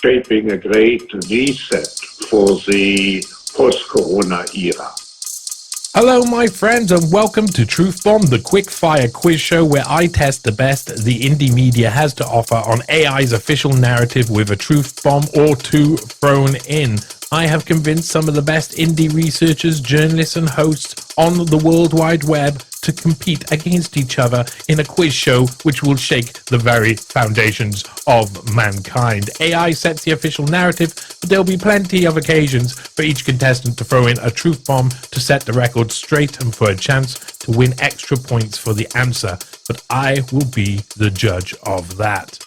shaping a great reset for the post-corona era. Hello, my friends, and welcome to TRUTHBOMB, the Quickfire quiz show where I test the best the indie media has to offer on AI's official narrative with a truth bomb or two thrown in. I have convinced some of the best indie researchers, journalists, and hosts on the World Wide Web to compete against each other in a quiz show which will shake the very foundations of mankind. AI sets the official narrative, but there'll be plenty of occasions for each contestant to throw in a truth bomb to set the record straight and for a chance to win extra points for the answer. But I will be the judge of that.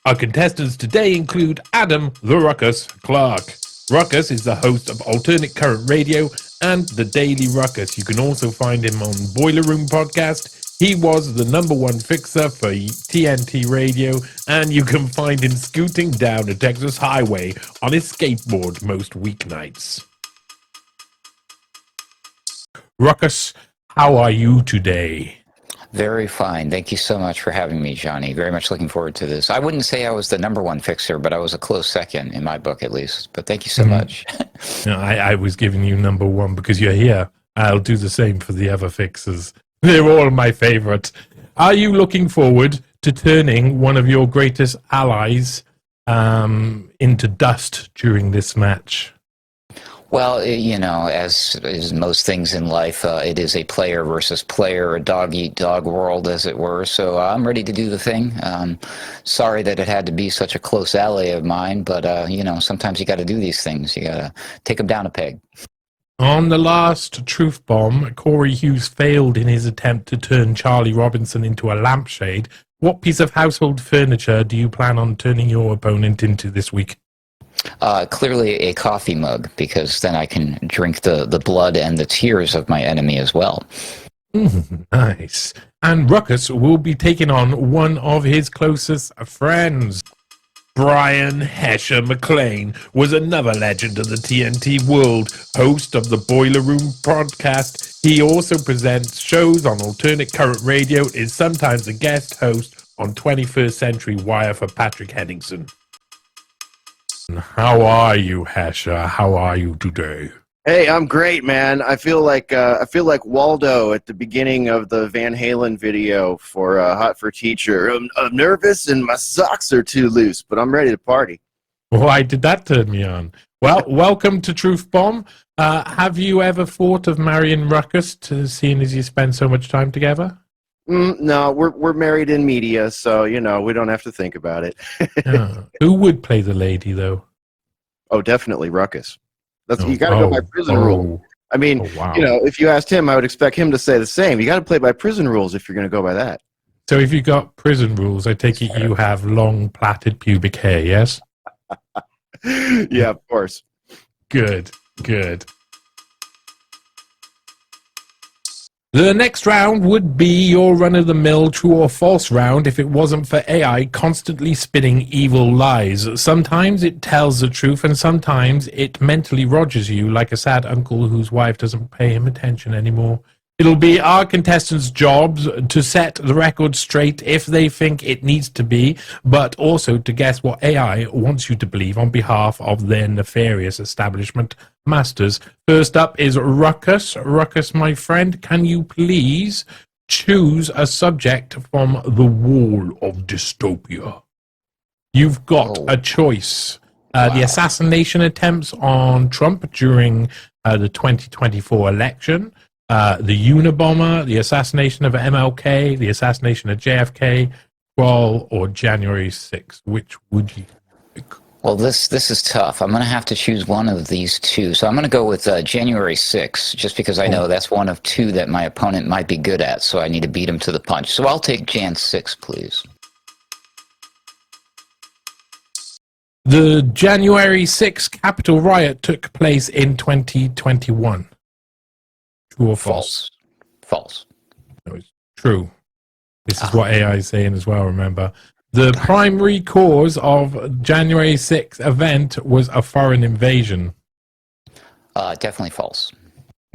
Our contestants today include Adam the Ruckus Clark. Ruckus is the host of Alternate Current Radio and The Daily Ruckus. You can also find him on Boiler Room Podcast. He was the #1 fixer for TNT Radio, and you can find him scooting down the Texas highway on his skateboard most weeknights. Ruckus, how are you today? Very fine. Thank you so much for having me, Johnny. Very much looking forward to this. I wouldn't say I was the #1 fixer, but I was a close second in my book, at least. But thank you so much. No, I was giving you #1 because you're here. I'll do the same for the other fixers. They're all my favorite. Are you looking forward to turning one of your greatest allies into dust during this match? Well, you know, as most things in life, it is a player versus player, a dog-eat-dog world, as it were. So I'm ready to do the thing. Sorry that it had to be such a close ally of mine, but, you know, sometimes you got to do these things. You got to take them down a peg. On the last truth bomb, Corey Hughes failed in his attempt to turn Charlie Robinson into a lampshade. What piece of household furniture do you plan on turning your opponent into this week? Clearly a coffee mug, because then I can drink the blood and the tears of my enemy as well. Nice. And Ruckus will be taking on one of his closest friends. Bryan Hesher McClain was another legend of the TNT world, host of the Boiler Room podcast. He also presents shows on Alternate Current Radio, is sometimes a guest host on 21st Century Wire for Patrick Henningsen. How are you, Hesher? How are you today? Hey, I'm great, man. I feel like Waldo at the beginning of the Van Halen video for Hot for Teacher. I'm nervous and my socks are too loose, but I'm ready to party. Why did that turn me on? Well, welcome to TRUTHBOMB. Have you ever thought of marrying Ruckus, seeing as you spend so much time together? No, we're married in media, so, you know, we don't have to think about it. Who would play the lady, though? Oh, definitely Ruckus. You got to go by prison rule. I mean, you know, if you asked him, I would expect him to say the same. You got to play by prison rules if you're going to go by that. So if you got prison rules, I take it you have long plaited pubic hair, yes? Yeah, of course. Good. The next round would be your run-of-the-mill true or false round if it wasn't for AI constantly spinning evil lies. Sometimes it tells the truth, and sometimes it mentally rogers you like a sad uncle whose wife doesn't pay him attention anymore. It'll be our contestants' jobs to set the record straight if they think it needs to be, but also to guess what AI wants you to believe on behalf of their nefarious establishment masters. First up is Ruckus. Ruckus, my friend, can you please choose a subject from the Wall of Dystopia? You've got a choice. The assassination attempts on Trump during the 2024 election, the Unabomber, the assassination of MLK, the assassination of JFK, Kroll, or January 6th. Which would you pick? Well, this is tough. I'm going to have to choose one of these two. So I'm going to go with January 6th, just because I know that's one of two that my opponent might be good at, so I need to beat him to the punch. So I'll take Jan 6, please. The January 6th Capitol riot took place in 2021. True or false? False. No, it's true. This is what AI is saying as well, remember. The primary cause of January 6th event was a foreign invasion. Definitely false.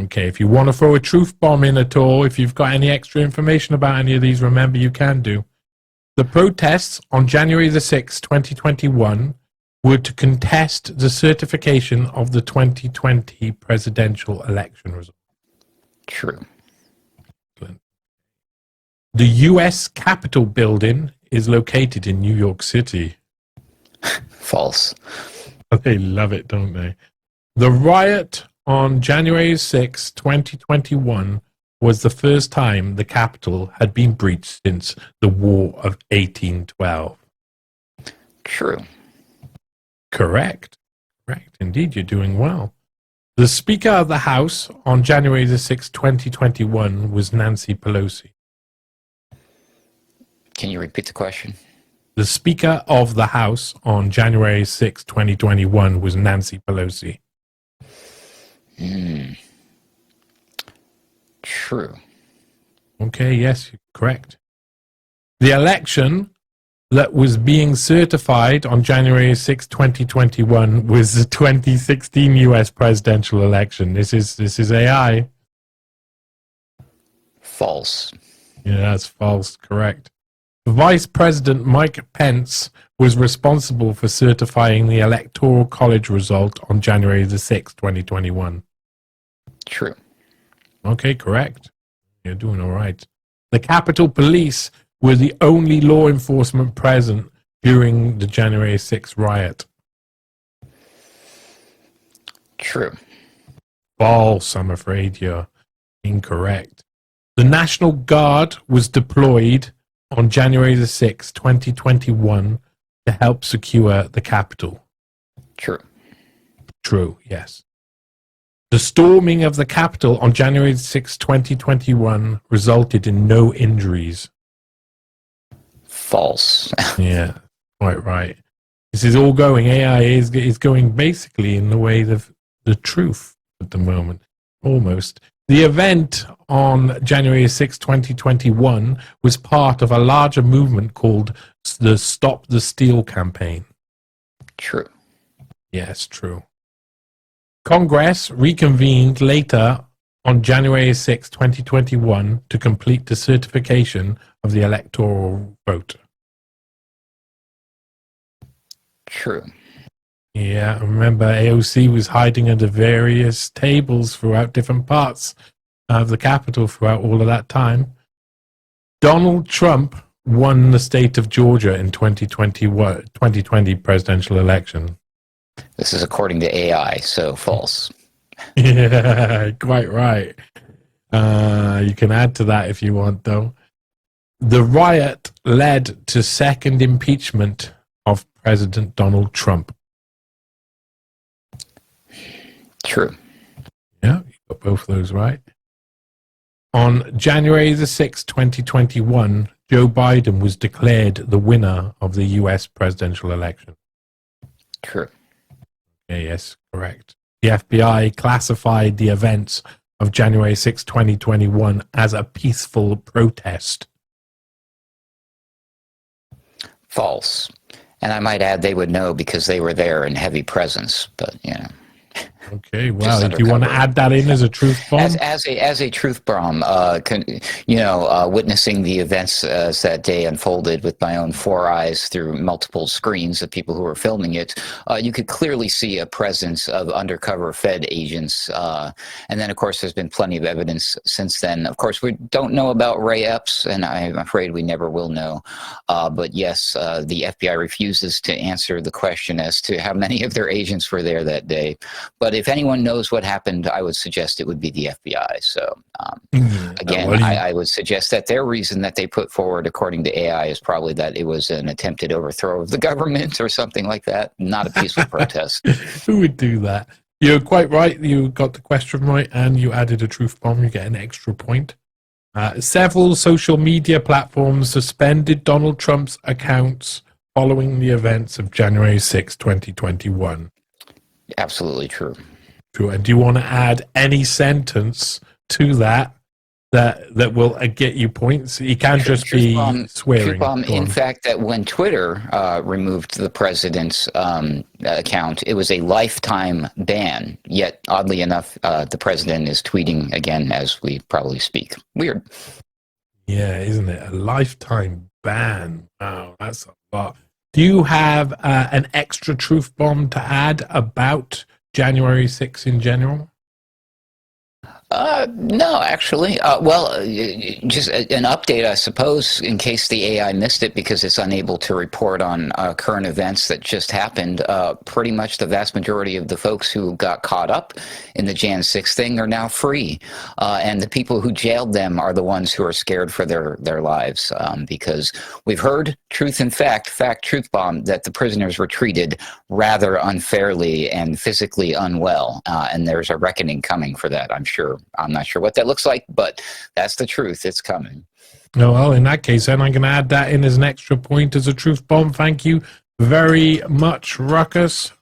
Okay, if you want to throw a truth bomb in at all, if you've got any extra information about any of these, remember you can do. The protests on January the 6th, 2021 were to contest the certification of the 2020 presidential election result? True. The U.S. Capitol building is located in New York City. False. They love it, don't they? The riot on January 6, 2021 was the first time the Capitol had been breached since the War of 1812. True. Correct. Correct. Indeed, you're doing well. The Speaker of the House on January the 6th, 2021 was Nancy Pelosi. Can you repeat the question? The Speaker of the House on January 6, 2021 was Nancy Pelosi. True. Okay, yes, you're correct. The election that was being certified on January 6, 2021 was the 2016 US presidential election. This is AI. False. Yeah, that's false. Correct. Vice President Mike Pence was responsible for certifying the Electoral College result on January the 6th, 2021. True. Okay, correct. You're doing all right. The Capitol Police were the only law enforcement present during the January 6th riot. True. False, I'm afraid you're incorrect. The National Guard was deployed on January the 6th, 2021 to help secure the Capitol. True. True, yes. The storming of the Capitol on January 6, 2021 resulted in no injuries. False. Yeah, quite right. This is all going, AI is going basically in the way of the truth at the moment, almost. The event on January 6, 2021 was part of a larger movement called the Stop the Steal campaign. True. Yes, true. Congress reconvened later on January 6, 2021 to complete the certification of the electoral vote. True. Yeah, I remember AOC was hiding under various tables throughout different parts of the Capitol throughout all of that time. Donald Trump won the state of Georgia in 2020 presidential election. This is according to AI, so false. Yeah, quite right. You can add to that if you want, though. The riot led to second impeachment of President Donald Trump. True. Yeah, you got both of those right. On January the 6th, 2021, Joe Biden was declared the winner of the U.S. presidential election. True. Okay, yes, correct. The FBI classified the events of January 6, 2021 as a peaceful protest. False. And I might add they would know because they were there in heavy presence, but, you know. Okay, well, do you want to add that in as a truth bomb? As a truth bomb, witnessing the events as that day unfolded with my own four eyes through multiple screens of people who were filming it, you could clearly see a presence of undercover Fed agents. And then, of course, there's been plenty of evidence since then. Of course, we don't know about Ray Epps, and I'm afraid we never will know. But yes, the FBI refuses to answer the question as to how many of their agents were there that day. But if anyone knows what happened, I would suggest it would be the FBI. So, again, I would suggest that their reason that they put forward, according to AI, is probably that it was an attempted overthrow of the government or something like that, not a peaceful protest. Who would do that? You're quite right. You got the question right, and you added a truth bomb. You get an extra point. Several social media platforms suspended Donald Trump's accounts following the events of January 6, 2021. Absolutely true. True. And do you want to add any sentence to that will get you points? You can't just be swearing. In fact, that when Twitter removed the president's account, it was a lifetime ban. Yet, oddly enough, the president is tweeting again as we probably speak. Weird. Yeah, isn't it? A lifetime ban. Wow, that's a lot. Do you have an extra truth bomb to add about January 6th in general? No, actually. Just an update, I suppose, in case the AI missed it because it's unable to report on current events that just happened. Pretty much the vast majority of the folks who got caught up in the Jan 6 thing are now free. And the people who jailed them are the ones who are scared for their lives because we've heard truth and fact truth bomb, that the prisoners were treated rather unfairly and physically unwell. And there's a reckoning coming for that, I'm sure. I'm not sure what that looks like, but that's the truth. It's coming. Oh, well, in that case, then I'm going to add that in as an extra point as a truth bomb. Thank you very much, Ruckus.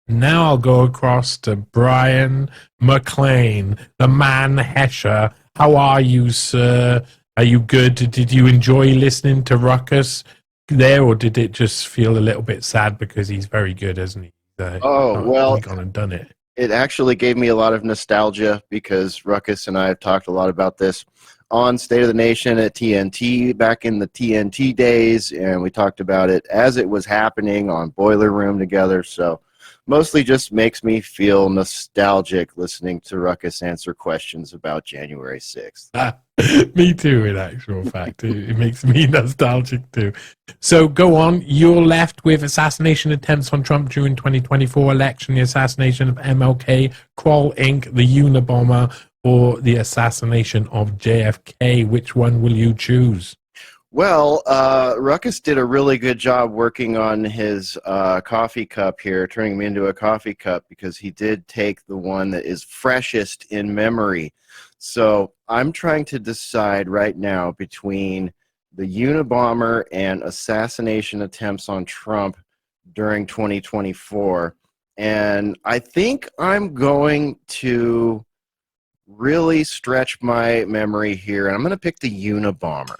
Now I'll go across to Bryan McClain, the man Hesher. How are you, sir? Are you good? Did you enjoy listening to Ruckus there, or did it just feel a little bit sad because he's very good, isn't he? He's gone and done it. It actually gave me a lot of nostalgia because Ruckus and I have talked a lot about this on State of the Nation at TNT back in the TNT days, and we talked about it as it was happening on Boiler Room together. So mostly just makes me feel nostalgic listening to Ruckus answer questions about January 6th. Me too, in actual fact. It makes me nostalgic too. So go on. You're left with assassination attempts on Trump during 2024 election, the assassination of MLK, Kroll Inc., the Unabomber, or the assassination of JFK. Which one will you choose? Well, Ruckus did a really good job working on his coffee cup here, turning me into a coffee cup, because he did take the one that is freshest in memory. So I'm trying to decide right now between the Unabomber and assassination attempts on Trump during 2024. And I think I'm going to really stretch my memory here, and I'm going to pick the Unabomber.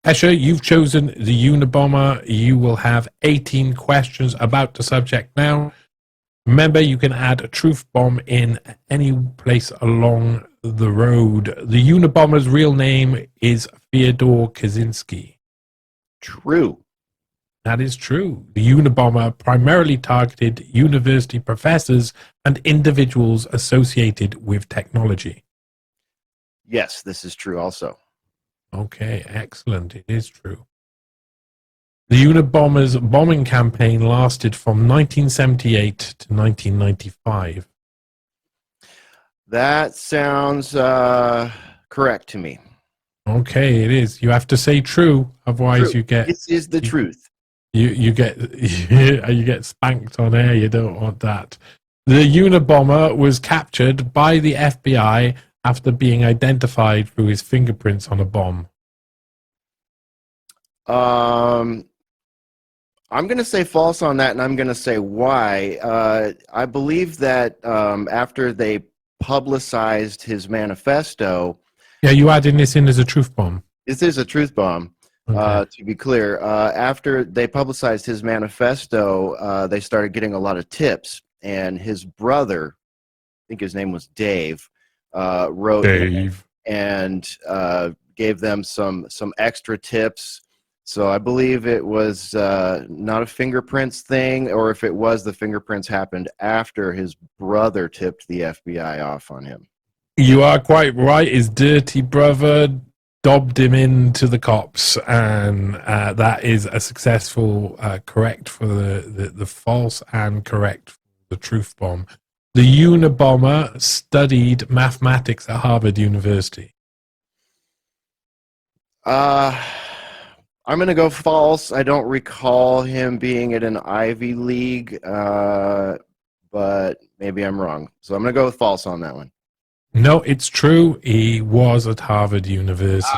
Hesher, you've chosen the Unabomber. You will have 18 questions about the subject now. Remember, you can add a truth bomb in any place along the road. The Unabomber's real name is Fyodor Kaczynski. True. That is true. The Unabomber primarily targeted university professors and individuals associated with technology. Yes, this is true also. Okay, excellent. It is true. The Unabomber's bombing campaign lasted from 1978 to 1995. That sounds correct to me. Okay, it is. You have to say true, otherwise True. you get... This is the truth. You get spanked on air. You don't want that. The Unabomber was captured by the FBI after being identified through his fingerprints on a bomb. I'm going to say false on that, and I'm going to say why. I believe that after they publicized his manifesto... Yeah, you adding this in as a truth bomb. This is a truth bomb, Okay. to be clear. After they publicized his manifesto, they started getting a lot of tips, and his brother, I think his name was Dave, wrote Dave. and gave them some extra tips. So I believe it was not a fingerprints thing, or if it was, the fingerprints happened after his brother tipped the FBI off on him. You are quite right. His dirty brother dobbed him into the cops, and that is a successful correct for the false and correct for the truth bomb. The Unabomber studied mathematics at Harvard University. I'm going to go false. I don't recall him being at an Ivy League, but maybe I'm wrong. So I'm going to go with false on that one. No, it's true. He was at Harvard University.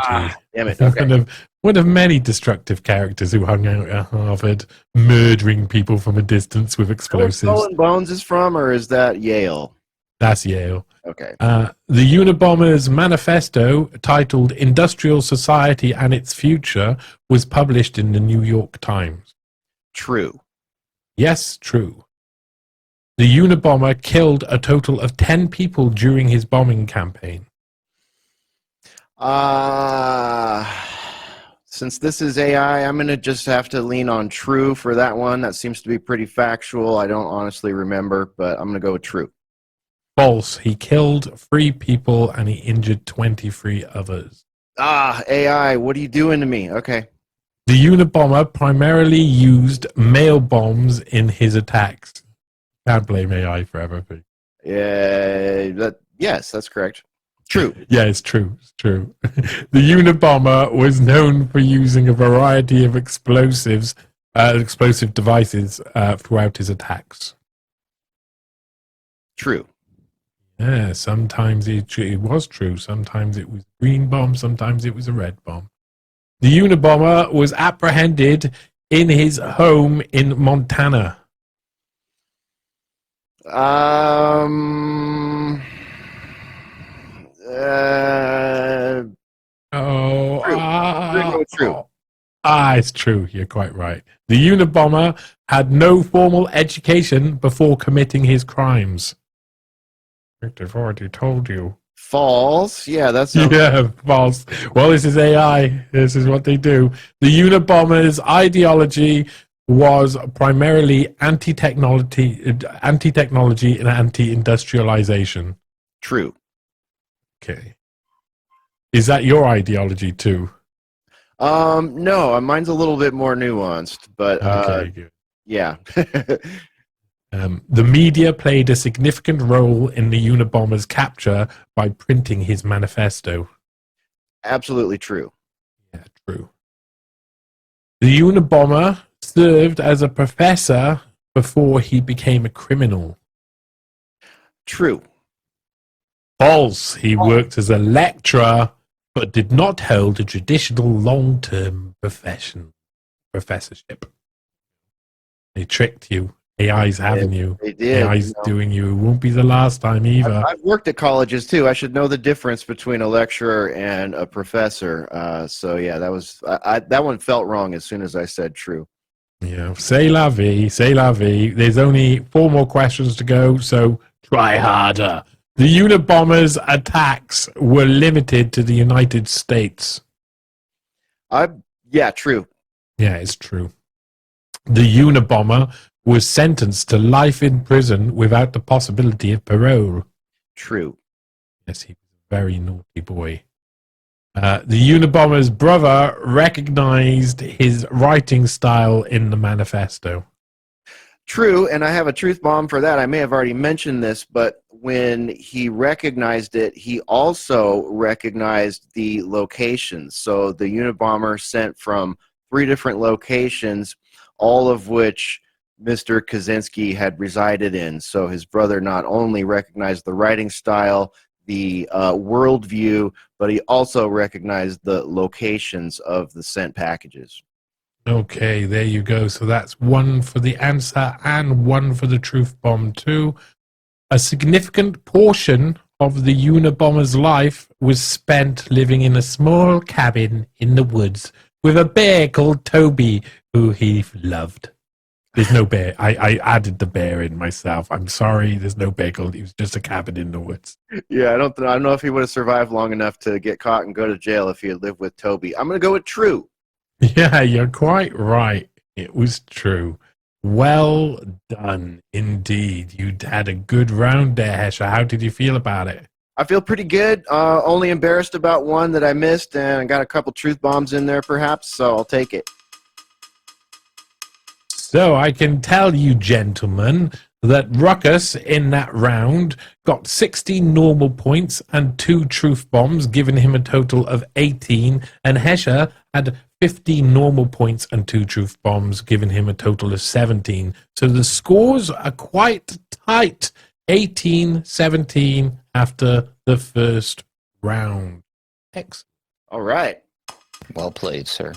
Damn it. Okay. One of many destructive characters who hung out at Harvard, murdering people from a distance with explosives. Where Skull and Bones is from, or is that Yale? That's Yale. Okay. The Unabomber's manifesto, titled Industrial Society and Its Future, was published in the New York Times. True. Yes, true. The Unabomber killed a total of 10 people during his bombing campaign. Since this is AI, I'm going to just have to lean on true for that one. That seems to be pretty factual. I don't honestly remember, but I'm going to go with true. False. He killed 3 people and he injured 23 others. AI, what are you doing to me? Okay. The Unabomber primarily used mail bombs in his attacks. Can't blame AI for everything. Yes, that's correct. True. Yeah, it's true. It's true. The Unabomber was known for using a variety of explosive devices throughout his attacks. True. Yeah, sometimes it was true. Sometimes it was a green bomb. Sometimes it was a red bomb. The Unabomber was apprehended in his home in Montana. True. It's true. You're quite right. The Unabomber had no formal education before committing his crimes. I've already told you. False. Yeah, that's false. Well, this is AI. This is what they do. The Unabomber's ideology was primarily anti-technology and anti-industrialization. True. Okay. Is that your ideology too? No, mine's a little bit more nuanced, but okay, good. Yeah. The media played a significant role in the Unabomber's capture by printing his manifesto. Absolutely true. Yeah, true. The Unabomber served as a professor before he became a criminal. True. False. He worked as a lecturer, but did not hold a traditional long-term professorship. They tricked you. AI's having you. They did. AI's doing you. It won't be the last time either. I've worked at colleges too. I should know the difference between a lecturer and a professor. So yeah, that one felt wrong as soon as I said true. Yeah, c'est la vie, c'est la vie. There's only 4 more questions to go, so try harder. The Unabomber's attacks were limited to the United States. Yeah, true. Yeah, it's true. The Unabomber was sentenced to life in prison without the possibility of parole. True. Yes, he was a very naughty boy. The Unabomber's brother recognized his writing style in the manifesto. True, and I have a truth bomb for that. I may have already mentioned this, but when he recognized it, he also recognized the locations. So the Unabomber sent from 3 different locations, all of which Mr. Kaczynski had resided in. So his brother not only recognized the writing style, the worldview, but he also recognized the locations of the sent packages. Okay, there you go. So that's 1 for the answer and 1 for the truth bomb too. A significant portion of the Unabomber's life was spent living in a small cabin in the woods with a bear called Toby, who he loved. There's no bear. I added the bear in myself. I'm sorry. There's no bear called. It was just a cabin in the woods. Yeah, I don't know if he would have survived long enough to get caught and go to jail if he had lived with Toby. I'm going to go with true. Yeah, you're quite right. It was true. Well done, indeed. You had a good round there, Hesher. How did you feel about it? I feel pretty good. Only embarrassed about one that I missed, and I got a couple truth bombs in there, perhaps, so I'll take it. So I can tell you, gentlemen, that Ruckus in that round got 16 normal points and 2 truth bombs, giving him a total of 18, and Hesher had 15 normal points and 2 truth bombs, giving him a total of 17. So the scores are quite tight, 18-17 after the first round. Excellent. All right. Well played, sir.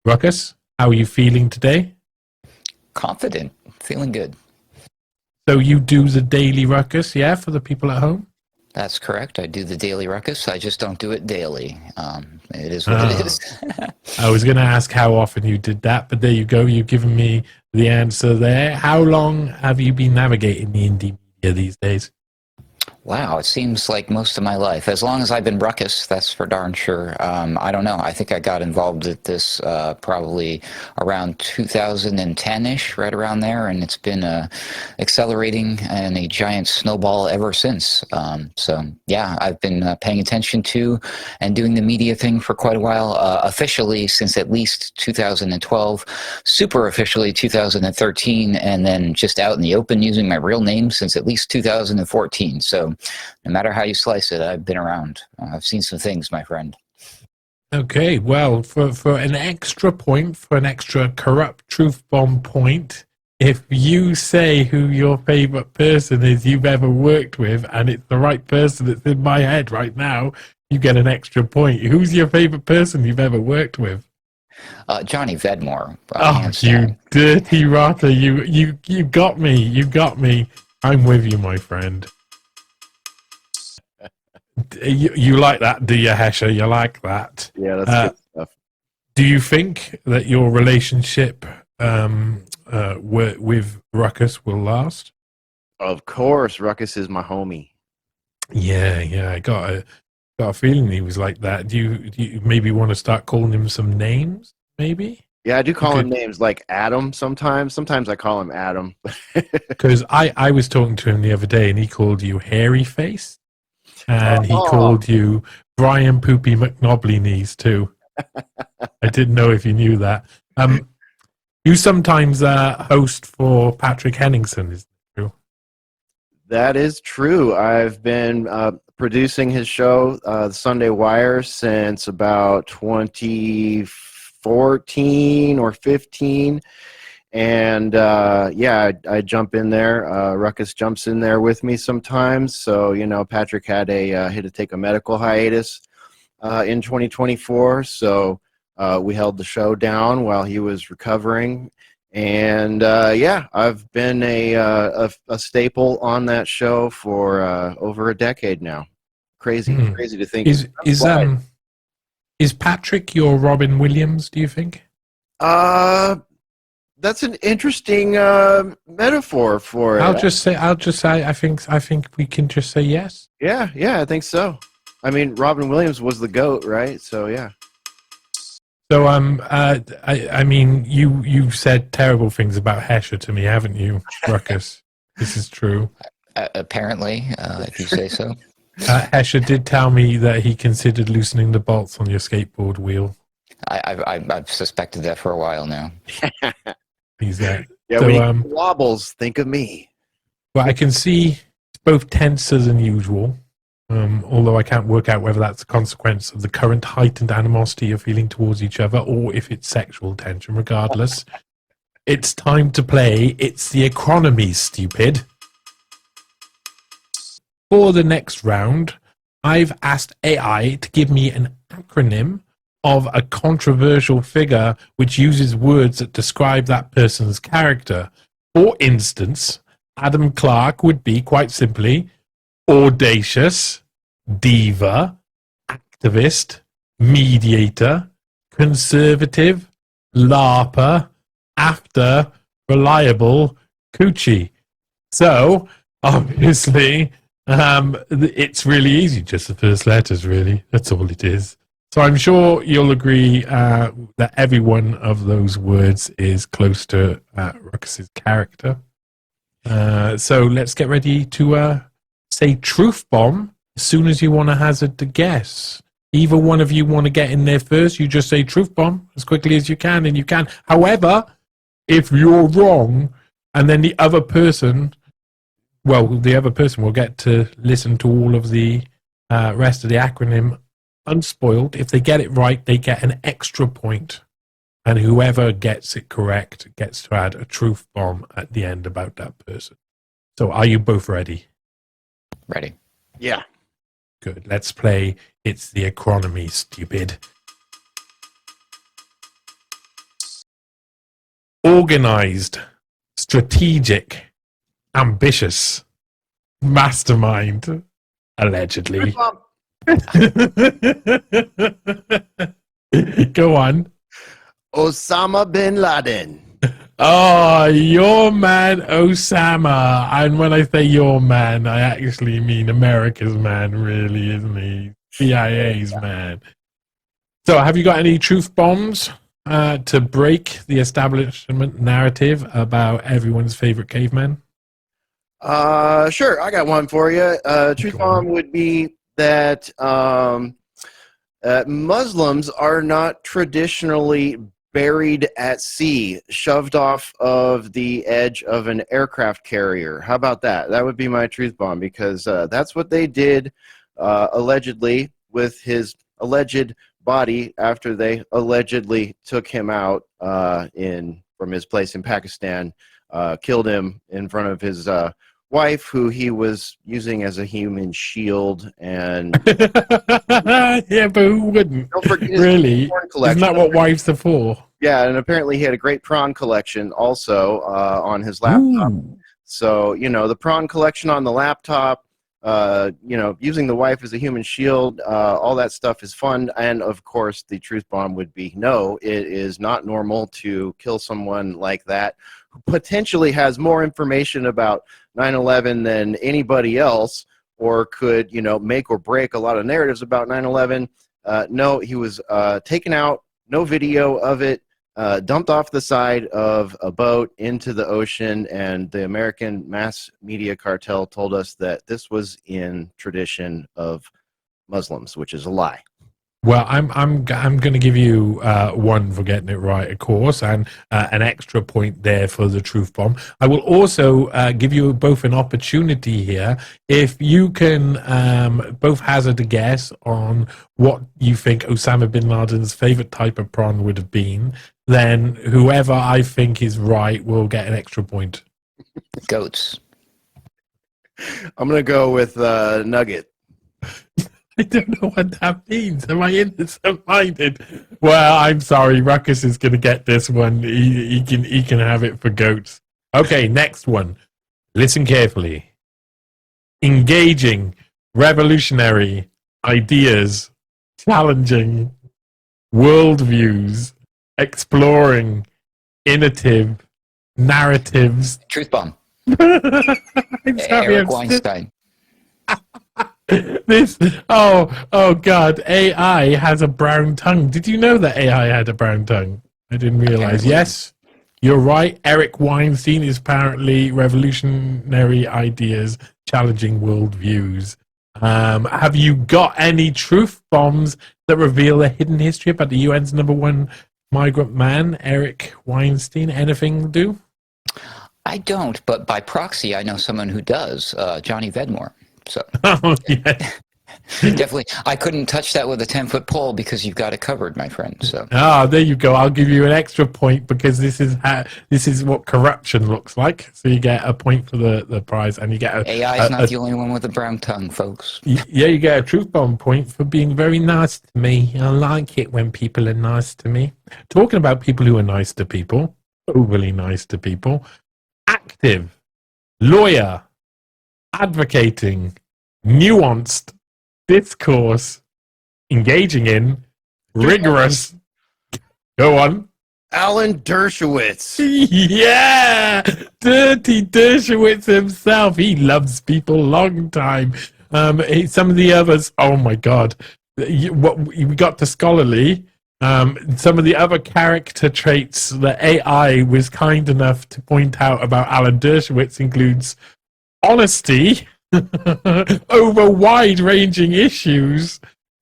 Ruckus, how are you feeling today? Confident. Feeling good. So you do the daily Ruckus, yeah, for the people at home? That's correct. I do the daily Ruckus. I just don't do it daily. It is what it is. I was going to ask how often you did that, but there you go. You've given me the answer there. How long have you been navigating the indie media these days? Wow, it seems like most of my life. As long as I've been Ruckus, that's for darn sure. I don't know. I think I got involved with this probably around 2010-ish, right around there, and it's been accelerating and a giant snowball ever since. So, yeah, I've been paying attention to and doing the media thing for quite a while, officially since at least 2012, super officially 2013, and then just out in the open using my real name since at least 2014. So no matter how you slice it, I've been around. I've seen some things, my friend. Okay, well, for an extra point, for an extra corrupt truth bomb point, if you say who your favorite person is you've ever worked with, and it's the right person that's in my head right now, you get an extra point. Who's your favorite person you've ever worked with? Johnny Vedmore. Oh, you dirty rotter! You got me. You got me. I'm with you, my friend. You like that, do you, Hesher? You like that? Yeah, that's good stuff. Do you think that your relationship with Ruckus will last? Of course, Ruckus is my homie. Yeah. I got a feeling he was like that. Do you maybe want to start calling him some names? Maybe. Yeah, I do call him names like Adam sometimes. Sometimes I call him Adam. Because I was talking to him the other day, and he called you Hairy Face. And he called you Bryan Poopy McNobbly Knees too. I didn't know if you knew that. You sometimes host for Patrick Henningsen, is that true? That is true. I've been producing his show, The Sunday Wire, since about 2014 or 15. And I jump in there. Ruckus jumps in there with me sometimes. So Patrick had to take a medical hiatus in 2024. So we held the show down while he was recovering. And I've been a staple on that show for over a decade now. Crazy to think. Is Patrick your Robin Williams? Do you think? That's an interesting metaphor for it. I'll just say. I think we can just say yes. Yeah, I think so. I mean, Robin Williams was the GOAT, right? So yeah. So I mean, you've said terrible things about Hesher to me, haven't you, Ruckus? This is true. Apparently, if you say so. Hesher did tell me that he considered loosening the bolts on your skateboard wheel. I've suspected that for a while now. He's there. Yeah, when he wobbles, think of me. Well, I can see it's both tenser than usual, although I can't work out whether that's a consequence of the current heightened animosity you're feeling towards each other or if it's sexual tension. Regardless, it's time to play It's the Economy, Stupid. For the next round, I've asked AI to give me an acronym of a controversial figure which uses words that describe that person's character. For instance, Adam Clark would be, quite simply, audacious, diva, activist, mediator, conservative, LARPer, after, reliable, coochie. So, obviously, it's really easy, just the first letters, really. That's all it is. So I'm sure you'll agree that every one of those words is close to Ruckus's character. So let's get ready to say truth bomb as soon as you want to hazard the guess. Either one of you want to get in there first, you just say truth bomb as quickly as you can, and you can. However, if you're wrong, and then the other person will get to listen to all of the rest of the acronym unspoiled. If they get it right, they get an extra point. And whoever gets it correct gets to add a truth bomb at the end about that person. So are you both ready? Ready. Yeah. Good. Let's play It's the Economy, Stupid. Organized, strategic, ambitious, mastermind, allegedly. Go on. Osama bin Laden. Oh, your man, Osama. And when I say your man, I actually mean America's man, really, isn't he? CIA's man. So, have you got any truth bombs to break the establishment narrative about everyone's favorite caveman? Sure, I got one for you. Truth bomb would be that Muslims are not traditionally buried at sea, shoved off of the edge of an aircraft carrier. How about that? That would be my truth bomb, because that's what they did allegedly with his alleged body after they allegedly took him out from his place in Pakistan, killed him in front of his wife, who he was using as a human shield. And yeah, but who wouldn't? don't forget his really? prawn collection. Isn't that what wives are for? Yeah, and apparently he had a great prawn collection also on his laptop. Ooh. So, the prawn collection on the laptop, using the wife as a human shield, all that stuff is fun. And of course, the truth bomb would be, no, it is not normal to kill someone like that, who potentially has more information about 9/11 than anybody else, or could, make or break a lot of narratives about 9/11. No, he was taken out, no video of it, dumped off the side of a boat into the ocean, and the American mass media cartel told us that this was in tradition of Muslims, which is a lie. Well, I'm going to give you one for getting it right, of course, and an extra point there for the truth bomb. I will also give you both an opportunity here. If you can both hazard a guess on what you think Osama bin Laden's favorite type of prawn would have been, then whoever I think is right will get an extra point. Goats. I'm going to go with nugget. I don't know what that means. Am I innocent-minded? Well, I'm sorry. Ruckus is going to get this one. He can have it for goats. Okay, next one. Listen carefully. Engaging, revolutionary ideas, challenging worldviews, exploring, innovative narratives. Truth bomb. I'm sorry, Eric Weinstein. Oh God, AI has a brown tongue. Did you know that AI had a brown tongue? I didn't realize. Yes, you're right. Eric Weinstein is apparently revolutionary ideas, challenging worldviews. Have you got any truth bombs that reveal a hidden history about the UN's #1 migrant man, Eric Weinstein? Anything to do? I don't, but by proxy, I know someone who does. Johnny Vedmore. So Oh, yeah. definitely, I couldn't touch that with a 10-foot pole because you've got it covered, my friend. So There you go. I'll give you an extra point because this is what corruption looks like. So you get a point for the prize, and you get AI is not the only one with a brown tongue, folks. Yeah, you get a truth bomb point for being very nice to me. I like it when people are nice to me. Talking about people who are nice to people, overly nice to people, active, lawyer, advocating, nuanced, discourse, engaging in, rigorous. Go on. Alan Dershowitz. Yeah, Dirty Dershowitz himself. He loves people long time. Some of the others. Oh my God, what we got to scholarly. Some of the other character traits that AI was kind enough to point out about Alan Dershowitz includes honesty over wide-ranging issues,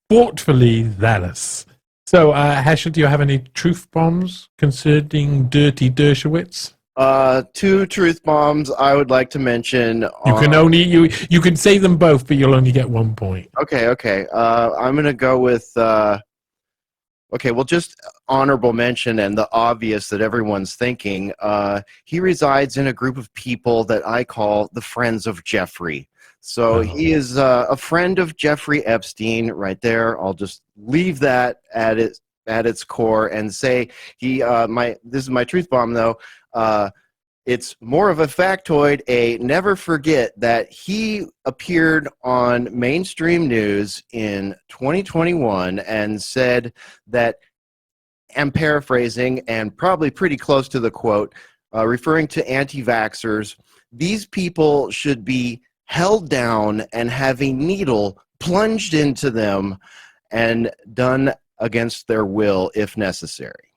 thoughtfully zealous. So, Hesher, do you have any truth bombs concerning Dirty Dershowitz? 2 truth bombs I would like to mention. You can only you can say them both, but you'll only get 1 point. Okay. I'm gonna go with. Well, just honorable mention and the obvious that everyone's thinking. He resides in a group of people that I call the Friends of Jeffrey. So he is a friend of Jeffrey Epstein right there. I'll just leave that at its core and say this is my truth bomb though. It's more of a factoid, never forget that he appeared on mainstream news in 2021 and said that, I'm paraphrasing and probably pretty close to the quote, referring to anti-vaxxers. These people should be held down and have a needle plunged into them and done against their will if necessary.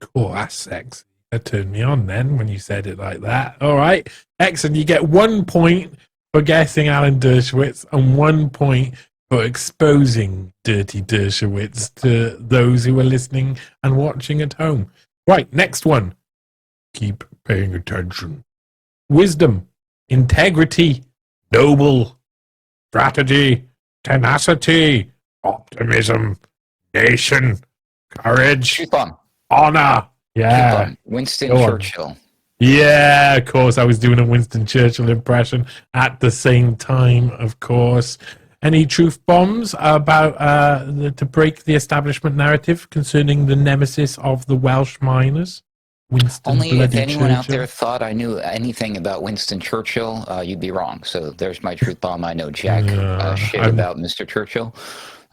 Cool, that's sexy. That turned me on then when you said it like that. All right, excellent. You get 1 point for guessing Alan Dershowitz and 1 point for exposing Dirty Dershowitz to those who are listening and watching at home. Right, next one. Keep paying attention. Wisdom, integrity, noble, strategy, tenacity, optimism, nation, courage, Truth bomb. honor. Yeah. Truth bomb. Winston Go on. Churchill. Yeah, of course. I was doing a Winston Churchill impression at the same time, of course. Any truth bombs about to break the establishment narrative concerning the nemesis of the Welsh miners? Winston Only if bloody anyone out Churchill? there thought I knew anything about Winston Churchill, you'd be wrong. So there's my truth bomb. I know jack shit about Mr. Churchill.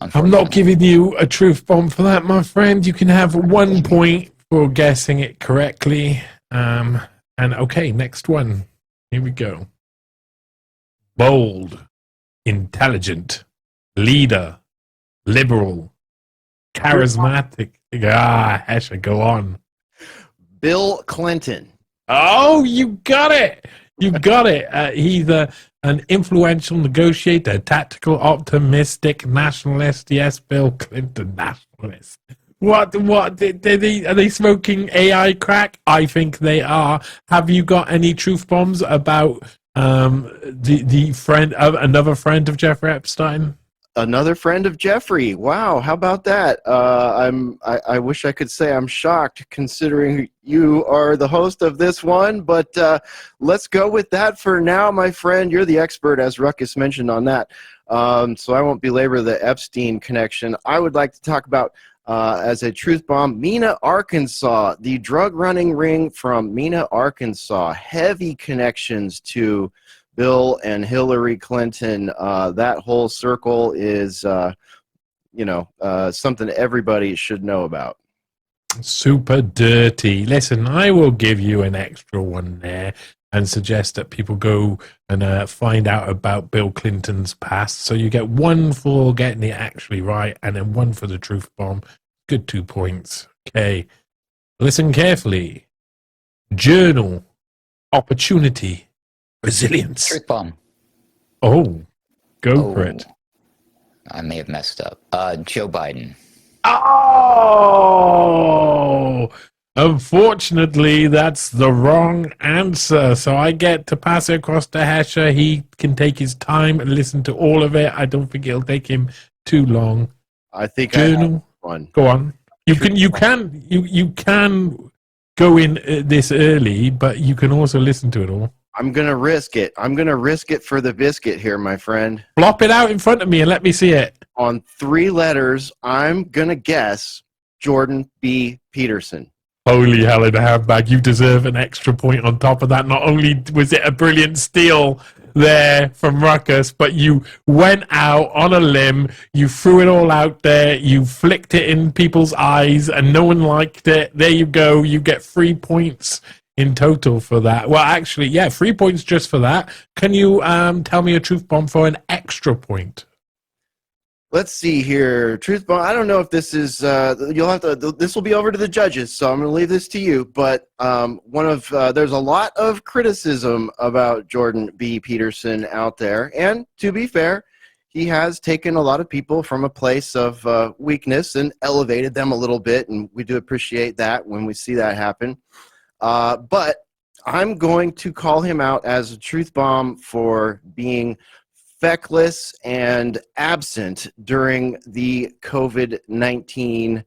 I'm not giving you a truth bomb for that, my friend. You can have 1 point for guessing it correctly. And okay, next one. Here we go. Bold, intelligent, leader, liberal, charismatic. Hesher, go on. Bill Clinton. Oh, you got it. You got it. He's an influential negotiator, tactical, optimistic, nationalist. Yes, Bill Clinton, nationalist. What? Are they smoking AI crack? I think they are. Have you got any truth bombs about the friend of another friend of Jeffrey Epstein? Another friend of Jeffrey. Wow, how about that? I wish I could say I'm shocked considering you are the host of this one, but let's go with that for now, my friend. You're the expert, as Ruckus mentioned on that. So I won't belabor the Epstein connection. I would like to talk about, as a truth bomb, Mena, Arkansas, the drug running ring from Mena, Arkansas. Heavy connections to Bill and Hillary Clinton. That whole circle is, something everybody should know about. Super dirty. Listen, I will give you an extra one there and suggest that people go and find out about Bill Clinton's past. So you get 1 for getting it actually right and then 1 for the truth bomb. Good 2 points. Okay. Listen carefully. Journal. Opportunity. Resilience. Truth bomb. Oh, go for it. I may have messed up. Joe Biden. Oh, unfortunately, that's the wrong answer. So I get to pass it across to Hesher. He can take his time and listen to all of it. I don't think it'll take him too long. I think Journal. One. Go on. You can go in this early, but you can also listen to it all. I'm going to risk it. I'm going to risk it for the biscuit here, my friend. Flop it out in front of me and let me see it. On 3 letters, I'm going to guess Jordan B. Peterson. Holy hell in a handbag. You deserve an extra point on top of that. Not only was it a brilliant steal there from Ruckus, but you went out on a limb, you threw it all out there, you flicked it in people's eyes, and no one liked it. There you go. You get 3 points in total for that. Well, actually, yeah, 3 points just for that. Can you tell me a truth bomb for an extra point? Let's see here. Truth bomb. I don't know if this is, you'll have to, this will be over to the judges, so I'm going to leave this to you. But there's a lot of criticism about Jordan B. Peterson out there. And to be fair, he has taken a lot of people from a place of weakness and elevated them a little bit. And we do appreciate that when we see that happen. But I'm going to call him out as a truth bomb for being feckless and absent during the COVID-19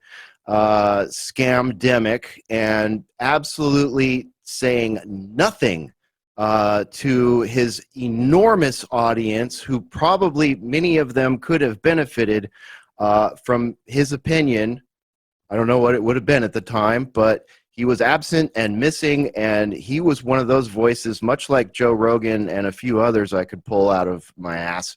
scamdemic and absolutely saying nothing to his enormous audience, who probably many of them could have benefited from his opinion. I don't know what it would have been at the time, but he was absent and missing, and he was one of those voices, much like Joe Rogan and a few others I could pull out of my ass,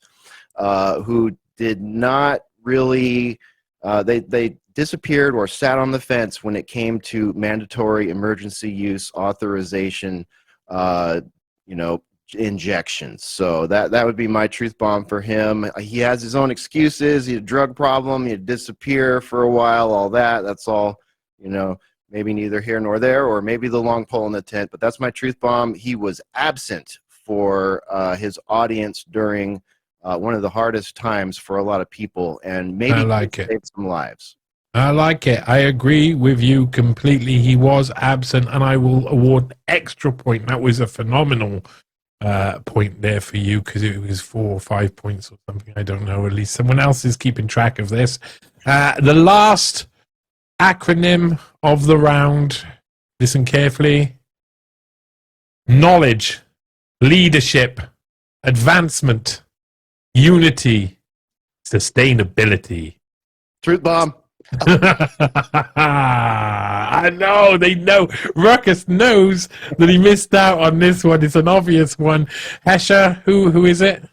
who did not really, they disappeared or sat on the fence when it came to mandatory emergency use authorization, injections. So that would be my truth bomb for him. He has his own excuses. He had a drug problem. He'd disappear for a while. All that. That's all. Maybe neither here nor there, or maybe the long pole in the tent. But that's my truth bomb. He was absent for his audience during one of the hardest times for a lot of people, and maybe saved some lives. I like it. I agree with you completely. He was absent, and I will award extra point. That was a phenomenal point there for you, because it was 4 or 5 points or something. I don't know. At least someone else is keeping track of this. The last acronym of the round. Listen carefully. Knowledge, leadership, advancement, unity, sustainability. Truth bomb. I know, they know. Ruckus knows that he missed out on this one. It's an obvious one. Hesher, who is it?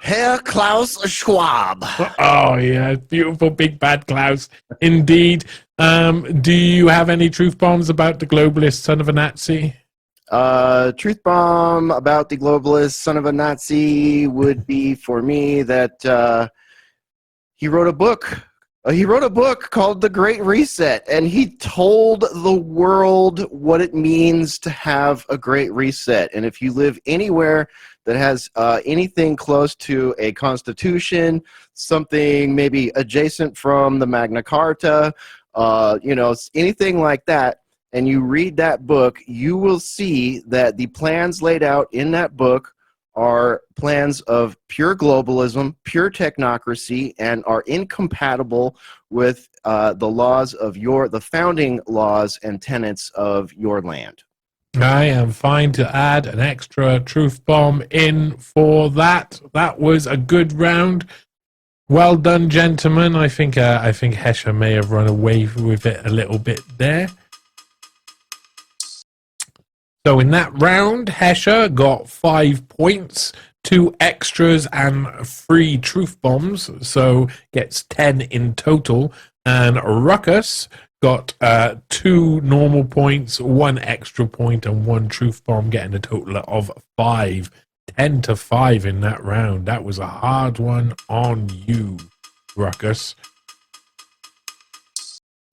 Herr Klaus Schwab. Oh, yeah, beautiful big bad Klaus. Indeed. Do you have any truth bombs about the globalist son of a Nazi? Truth bomb about the globalist son of a Nazi would be for me that he wrote a book. He wrote a book called The Great Reset, and he told the world what it means to have a great reset. And if you live anywhere that has anything close to a constitution, something maybe adjacent from the Magna Carta, anything like that, and you read that book, you will see that the plans laid out in that book are plans of pure globalism, pure technocracy, and are incompatible with the laws of the founding laws and tenets of your land. I am fine to add an extra truth bomb in for that. That was a good round. Well done, gentlemen. I think Hesher may have run away with it a little bit there. So in that round, Hesher got 5 points, 2 extras, and 3 truth bombs, so gets 10 in total. And Ruckus got 2 normal points, 1 extra point, and 1 truth bomb, getting a total of 5. 10 to 5 in that round. That was a hard one on you, Ruckus.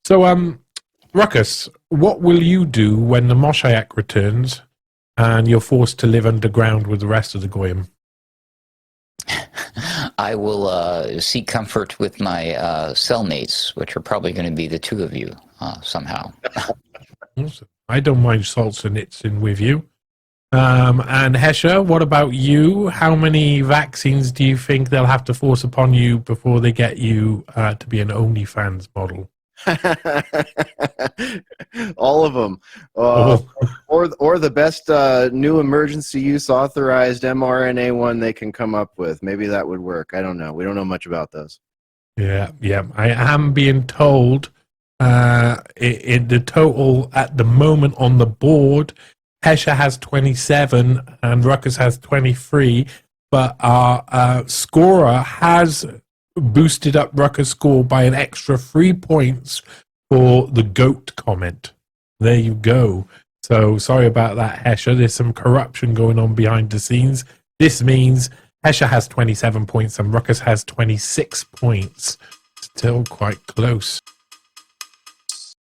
So, Ruckus, what will you do when the Moshayak returns and you're forced to live underground with the rest of the Goyim? I will seek comfort with my cellmates, which are probably going to be the 2 of you somehow. I don't mind Solzhenitsyn with you. And Hesher, what about you? How many vaccines do you think they'll have to force upon you before they get you to be an OnlyFans model? All of them, or the best new emergency use authorized mRNA one they can come up with. Maybe that would work. I don't know. We don't know much about those. Yeah. I am being told in the total at the moment on the board, Hesher has 27 and Ruckus has 23, but our scorer has boosted up Ruckus' score by an extra 3 points for the GOAT comment. There you go. So sorry about that, Hesher. There's some corruption going on behind the scenes. This means Hesher has 27 points and Ruckus has 26 points. Still quite close.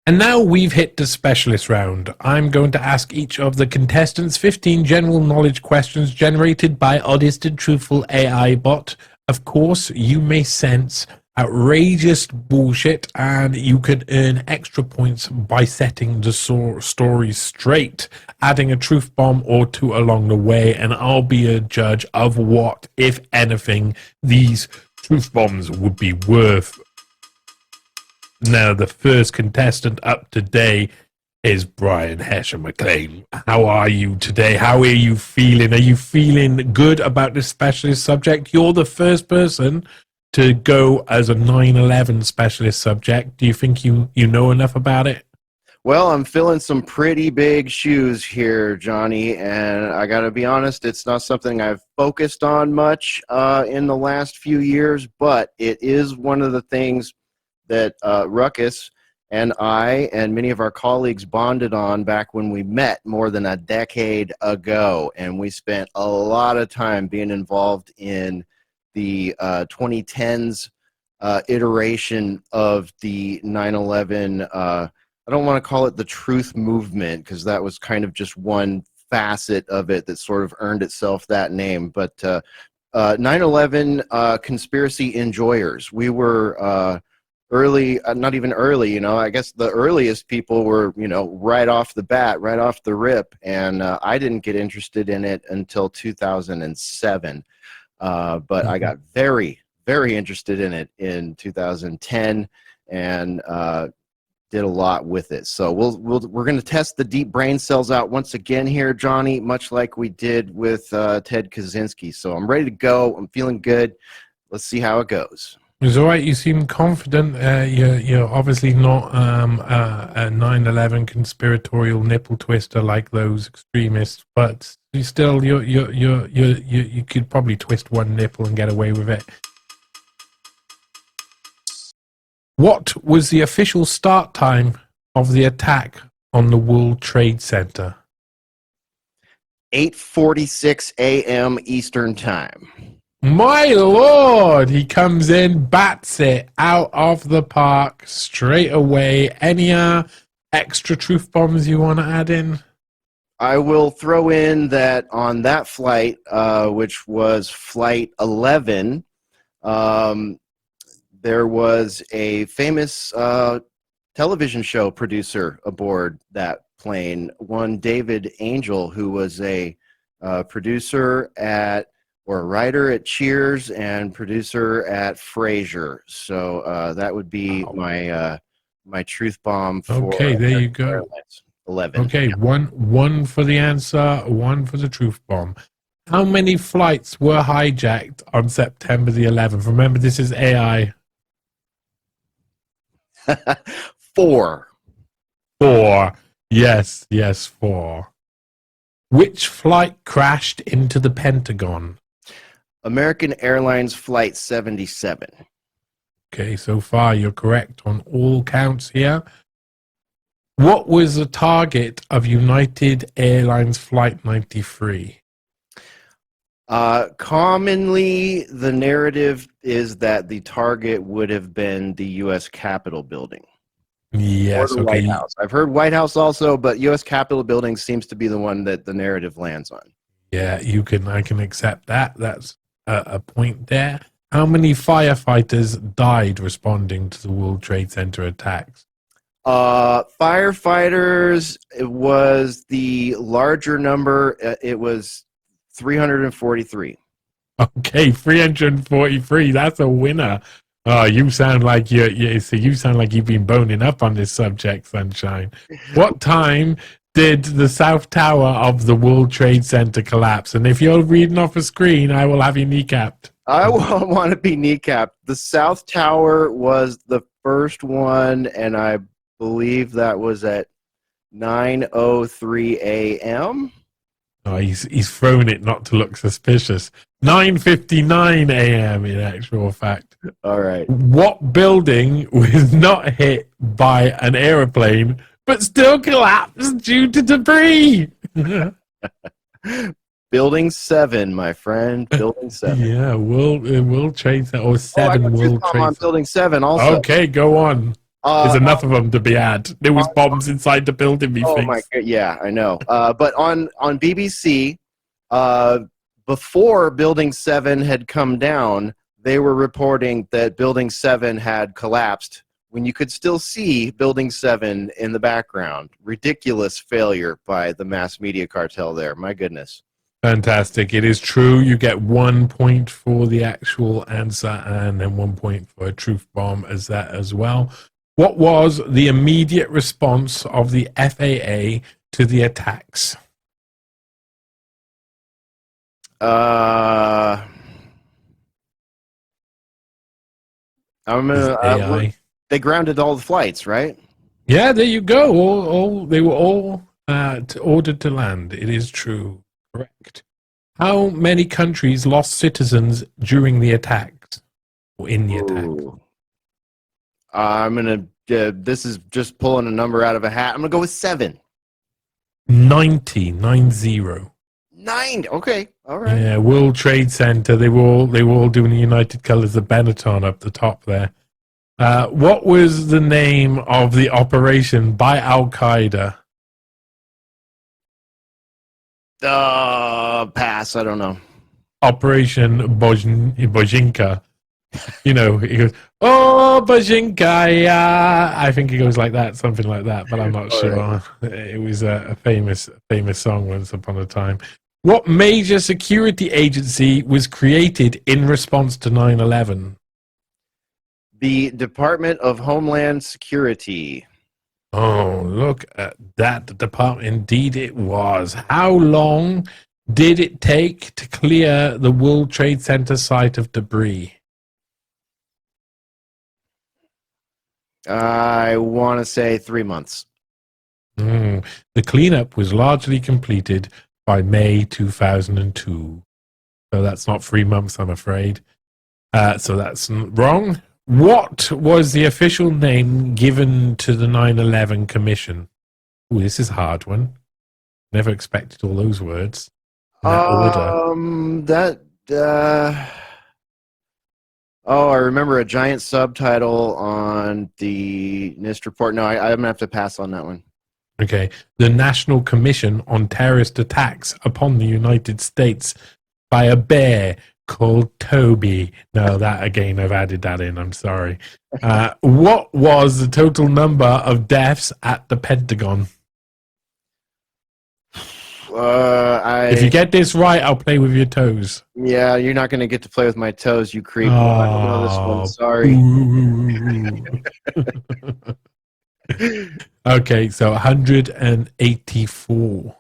And now we've hit the specialist round. I'm going to ask each of the contestants 15 general knowledge questions generated by Honest and Truthful AI bot. Of course, you may sense outrageous bullshit, and you can earn extra points by setting the story straight, adding a truth bomb or 2 along the way, and I'll be a judge of what, if anything, these truth bombs would be worth. Now, the first contestant up today is Bryan Hesher McClain. How are you today? How are you feeling? Are you feeling good about this specialist subject? You're the first person to go as a 9/11 specialist subject. Do you think you know enough about it? Well, I'm filling some pretty big shoes here, Johnny, and I got to be honest, it's not something I've focused on much in the last few years, but it is one of the things that Ruckus and I and many of our colleagues bonded on back when we met more than a decade ago. And we spent a lot of time being involved in the 2010s iteration of the 9/11. I don't want to call it the truth movement, because that was kind of just one facet of it that sort of earned itself that name. But 9/11 conspiracy enjoyers. We were early, not even early, I guess the earliest people were, right off the bat, right off the rip. And I didn't get interested in it until 2007. But I got very, very interested in it in 2010 and did a lot with it. So we're going to test the deep brain cells out once again here, Johnny, much like we did with Ted Kaczynski. So I'm ready to go. I'm feeling good. Let's see how it goes. It's all right. You seem confident. You're obviously not a 9/11 conspiratorial nipple twister like those extremists, but you still you could probably twist one nipple and get away with it. What was the official start time of the attack on the World Trade Center? 8:46 a.m. Eastern Time. My lord, he comes in, bats it out of the park straight away. Any extra truth bombs you want to add in? I will throw in that on that flight, which was Flight 11, there was a famous television show producer aboard that plane, one David Angel, who was a producer or a writer at Cheers and producer at Frasier. So that would be my truth bomb for okay, there you go. Airlines 11. Okay, yeah. one for the answer, one for the truth bomb. How many flights were hijacked on September the 11th? Remember, this is AI. 4. 4. Yes, 4. Which flight crashed into the Pentagon? American Airlines Flight 77. Okay, so far you're correct on all counts here. What was the target of United Airlines Flight 93? Commonly, the narrative is that the target would have been the U.S. Capitol building. Yes, or the White House. I've heard White House also, but U.S. Capitol building seems to be the one that the narrative lands on. Yeah, I can accept that. That's a point there. How many firefighters died responding to the World Trade Center attacks? Firefighters, it was the larger number. It was 343. Okay, 343. That's a winner. Oh, you sound like you sound like you've been boning up on this subject, Sunshine. What time did the South Tower of the World Trade Center collapse? And if you're reading off a screen, I will have you kneecapped. I won't want to be kneecapped. The South Tower was the first one, and I believe that was at 9:03 a.m. Oh, he's thrown it not to look suspicious. 9:59 a.m. in actual fact. All right. What building was not hit by an airplane but still collapsed due to debris? Building 7, my friend. Building 7. Yeah, World Trade Center or 7 World Trade on Center. Building 7 also. Okay, go on. There's enough of them to be had. There was bombs inside the building. My God, yeah, I know. But on BBC, before Building 7 had come down, they were reporting that Building 7 had collapsed when you could still see Building 7 in the background. Ridiculous failure by the mass media cartel there. My goodness. Fantastic. It is true. You get 1 point for the actual answer and then 1 point for a truth bomb as well. What was the immediate response of the FAA to the attacks? They grounded all the flights, right? Yeah, there you go. They were all ordered to land. It is true. Correct. How many countries lost citizens during the attacks or in the attacks? I'm gonna. This is just pulling a number out of a hat. I'm gonna go with 7. 90. 9. Okay. All right. Yeah, World Trade Center. They were all doing the United Colors of Benetton up the top there. What was the name of the operation by Al Qaeda? Pass. I don't know. Operation Bojinka. You know, he goes, "Oh, Bojinka, yeah." I think he goes like that, something like that, but I'm not sure. Right. It was a famous song once upon a time. What major security agency was created in response to 9/11? The Department of Homeland Security. Oh, look at that department. Indeed it was. How long did it take to clear the World Trade Center site of debris? I want to say 3 months. The cleanup was largely completed by May 2002. So that's not 3 months, I'm afraid. So that's wrong. What was the official name given to the 9/11 Commission? Ooh, this is a hard one. Never expected all those words in that order. I remember a giant subtitle on the NIST report. No, I'm going to have to pass on that one. Okay. The National Commission on Terrorist Attacks upon the United States by a bear called Toby. No, that again, I've added that in. I'm sorry. What was the total number of deaths at the Pentagon? If you get this right, I'll play with your toes. Yeah, you're not going to get to play with my toes, you creep. I don't know this one. Sorry. Okay, so 184.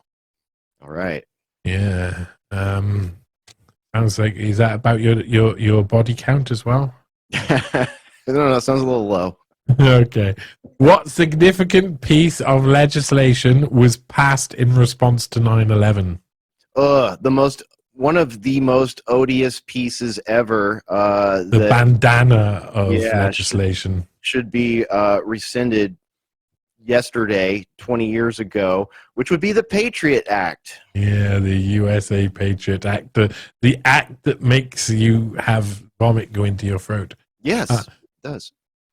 All right. Yeah. Sounds like, is that about your body count as well? I don't know. Sounds a little low. Okay. What significant piece of legislation was passed in response to 9/11? One of the most odious pieces ever. The bandana of legislation should be rescinded yesterday, 20 years ago, which would be the Patriot Act. Yeah, the USA Patriot Act, the act that makes you have vomit go into your throat. Yes, it does.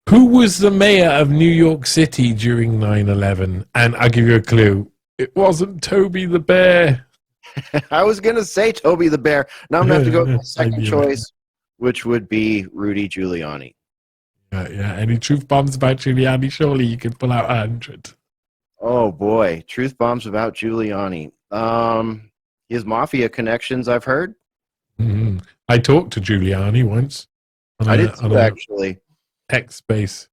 Who was the mayor of New York City during 9/11? And I'll give you a clue. It wasn't Toby the Bear. I was going to say Toby the Bear. Now I'm going to have to go with my second choice, which would be Rudy Giuliani. Yeah. Any truth bombs about Giuliani? Surely you could pull out 100. Oh, boy. Truth bombs about Giuliani. His mafia connections, I've heard. Mm-hmm. I talked to Giuliani once. I did too, actually. X space.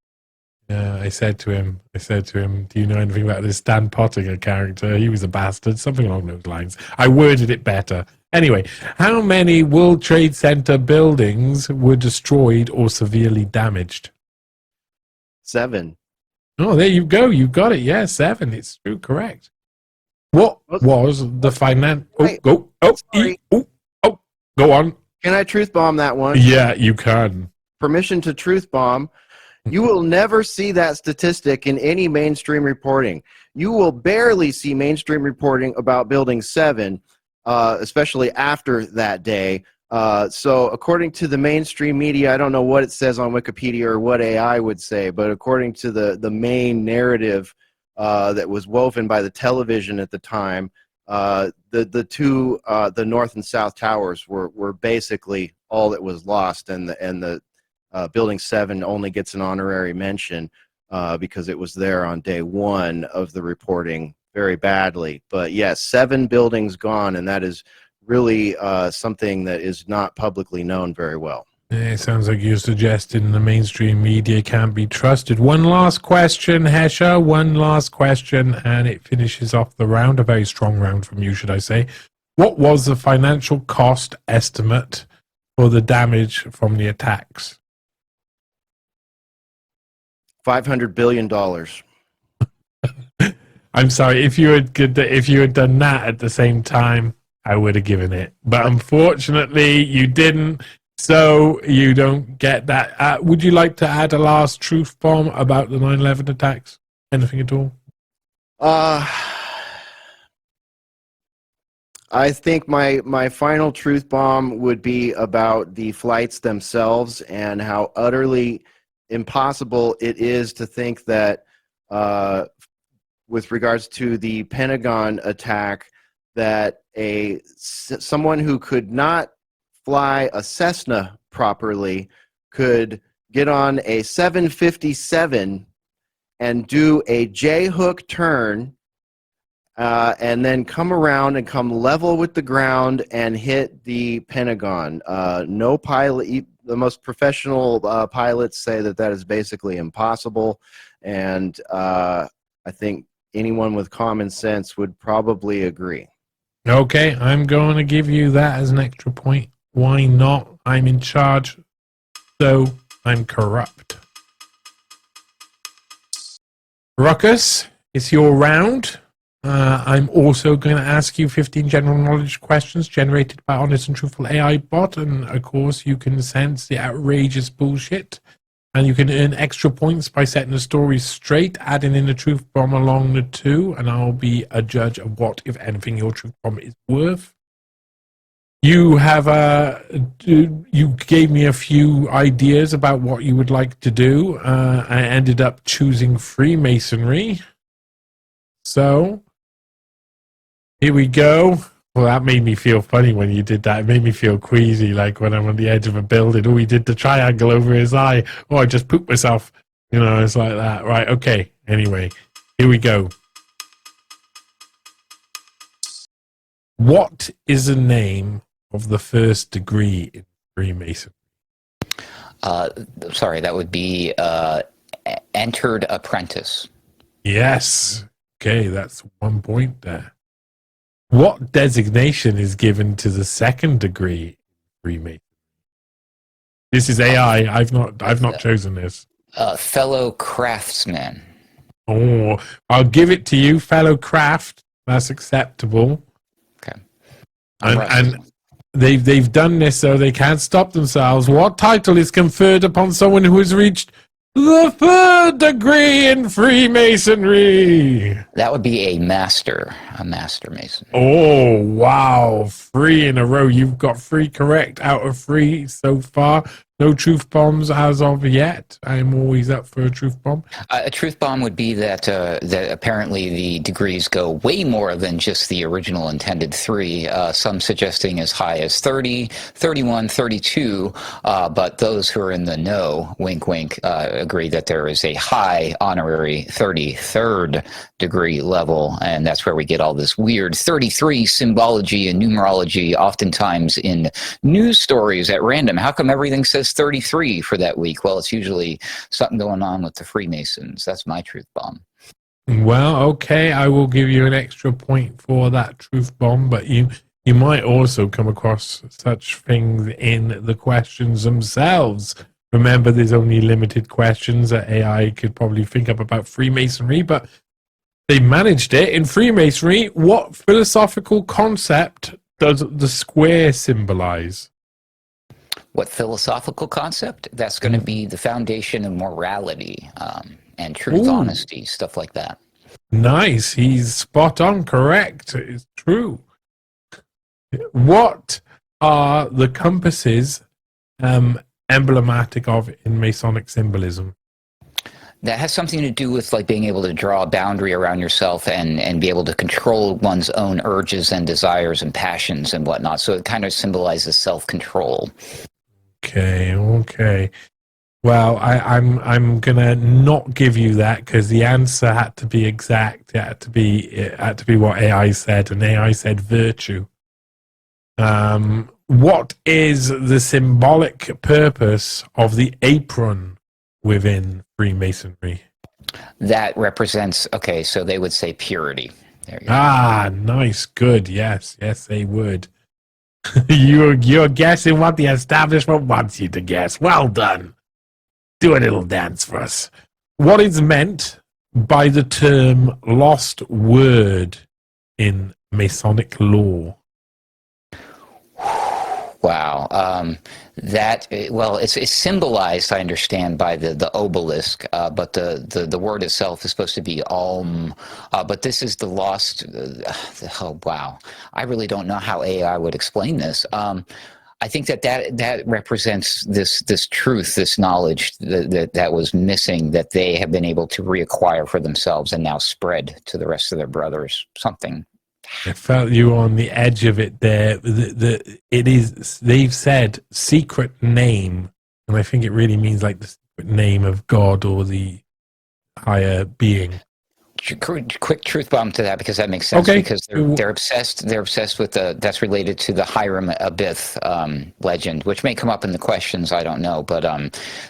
Yeah, I said to him, do you know anything about this Dan Pottinger character? He was a bastard, something along those lines. I worded it better. Anyway, how many World Trade Center buildings were destroyed or severely damaged? 7. Oh, there you go. You got it. Yeah, 7. It's true. Correct. What was the go on. Can I truth bomb that one? Yeah, you can. Permission to truth bomb. You will never see that statistic in any mainstream reporting. You will barely see mainstream reporting about Building 7, especially after that day. So according to the mainstream media, I don't know what it says on Wikipedia or what AI would say, but according to the main narrative that was woven by the television at the time, the North and South Towers were basically all that was lost, and the Building 7 only gets an honorary mention because it was there on day 1 of the reporting very badly. But yes, 7 buildings gone, and that is really something that is not publicly known very well. It sounds like you're suggesting the mainstream media can't be trusted. One last question, Hesher. One last question, and it finishes off the round. A very strong round from you, should I say. What was the financial cost estimate for the damage from the attacks? $500 billion. I'm sorry, if you had done that at the same time, I would have given it. But unfortunately, you didn't. So you don't get that. Would you like to add a last truth bomb about the 9/11 attacks? Anything at all? I think my final truth bomb would be about the flights themselves and how utterly impossible it is to think that, with regards to the Pentagon attack, that someone who could not fly a Cessna properly could get on a 757 and do a J-hook turn, and then come around and come level with the ground and hit the Pentagon. No pilot, the most professional pilots say that is basically impossible, and I think anyone with common sense would probably agree. Okay, I'm going to give you that as an extra point. Why not? I'm in charge, so I'm corrupt. Ruckus, it's your round. I'm also going to ask you 15 general knowledge questions generated by honest and truthful AI bot, and of course you can sense the outrageous bullshit, and you can earn extra points by setting the story straight, adding in a truth bomb along the two, and I'll be a judge of what, if anything, your truth bomb is worth. You have you gave me a few ideas about what you would like to do. I ended up choosing Freemasonry. So here we go. Well, that made me feel funny when you did that. It made me feel queasy, like when I'm on the edge of a building. Oh, he did the triangle over his eye. Oh, I just pooped myself. You know, it's like that. Right, okay. Anyway, here we go. What is the name of the first degree in Freemasonry? Sorry, that would be entered apprentice. Yes. Okay, that's 1 point there. What designation is given to the second degree in Freemasonry? This is AI. I've not chosen this. Fellow craftsman. Oh, I'll give it to you, fellow craft. That's acceptable. Okay. And they've done this so they can't stop themselves. What title is conferred upon someone who has reached the third degree in Freemasonry? That would be a master mason. Oh, wow. 3 in a row. You've got 3 correct out of 3 so far. No truth bombs as of yet. I'm always up for a truth bomb. A truth bomb would be that that apparently the degrees go way more than just the original intended 3, some suggesting as high as 30, 31, 32, but those who are in the know, wink, wink, agree that there is a high honorary 33rd degree level, and that's where we get all this weird 33 symbology and numerology, oftentimes in news stories at random. How come everything says 33 for that week? Well, it's usually something going on with the Freemasons. That's my truth bomb. Well, okay, I will give you an extra point for that truth bomb, but you might also come across such things in the questions themselves. Remember, there's only limited questions that AI could probably think up about Freemasonry, but they managed it. In Freemasonry, what philosophical concept does the square symbolize? What philosophical concept? That's going to be the foundation of morality and truth, honesty, stuff like that. Nice. He's spot on. Correct. It's true. What are the compasses emblematic of in Masonic symbolism? That has something to do with like being able to draw a boundary around yourself and be able to control one's own urges and desires and passions and whatnot. So it kind of symbolizes self-control. Okay. Well, I'm gonna not give you that because the answer had to be exact. It had to be what AI said, and AI said virtue. What is the symbolic purpose of the apron within Freemasonry? That represents, okay, so they would say purity. There you go. Ah, nice, good. Yes, they would. You're guessing what the establishment wants you to guess. Well done. Do a little dance for us. What is meant by the term lost word in Masonic law? Wow. It's symbolized, I understand, by the obelisk, but the word itself is supposed to be Om. But this is the lost. Oh, wow. I really don't know how AI would explain this. I think that represents this truth, this knowledge that was missing, that they have been able to reacquire for themselves and now spread to the rest of their brothers. Something. I felt you on the edge of it there. It is, they've said secret name, and I think it really means like the secret name of God or the higher being. Quick truth bomb to that, because that makes sense. Okay. Because they're obsessed. They're obsessed with that's related to the Hiram Abith legend, which may come up in the questions. I don't know, but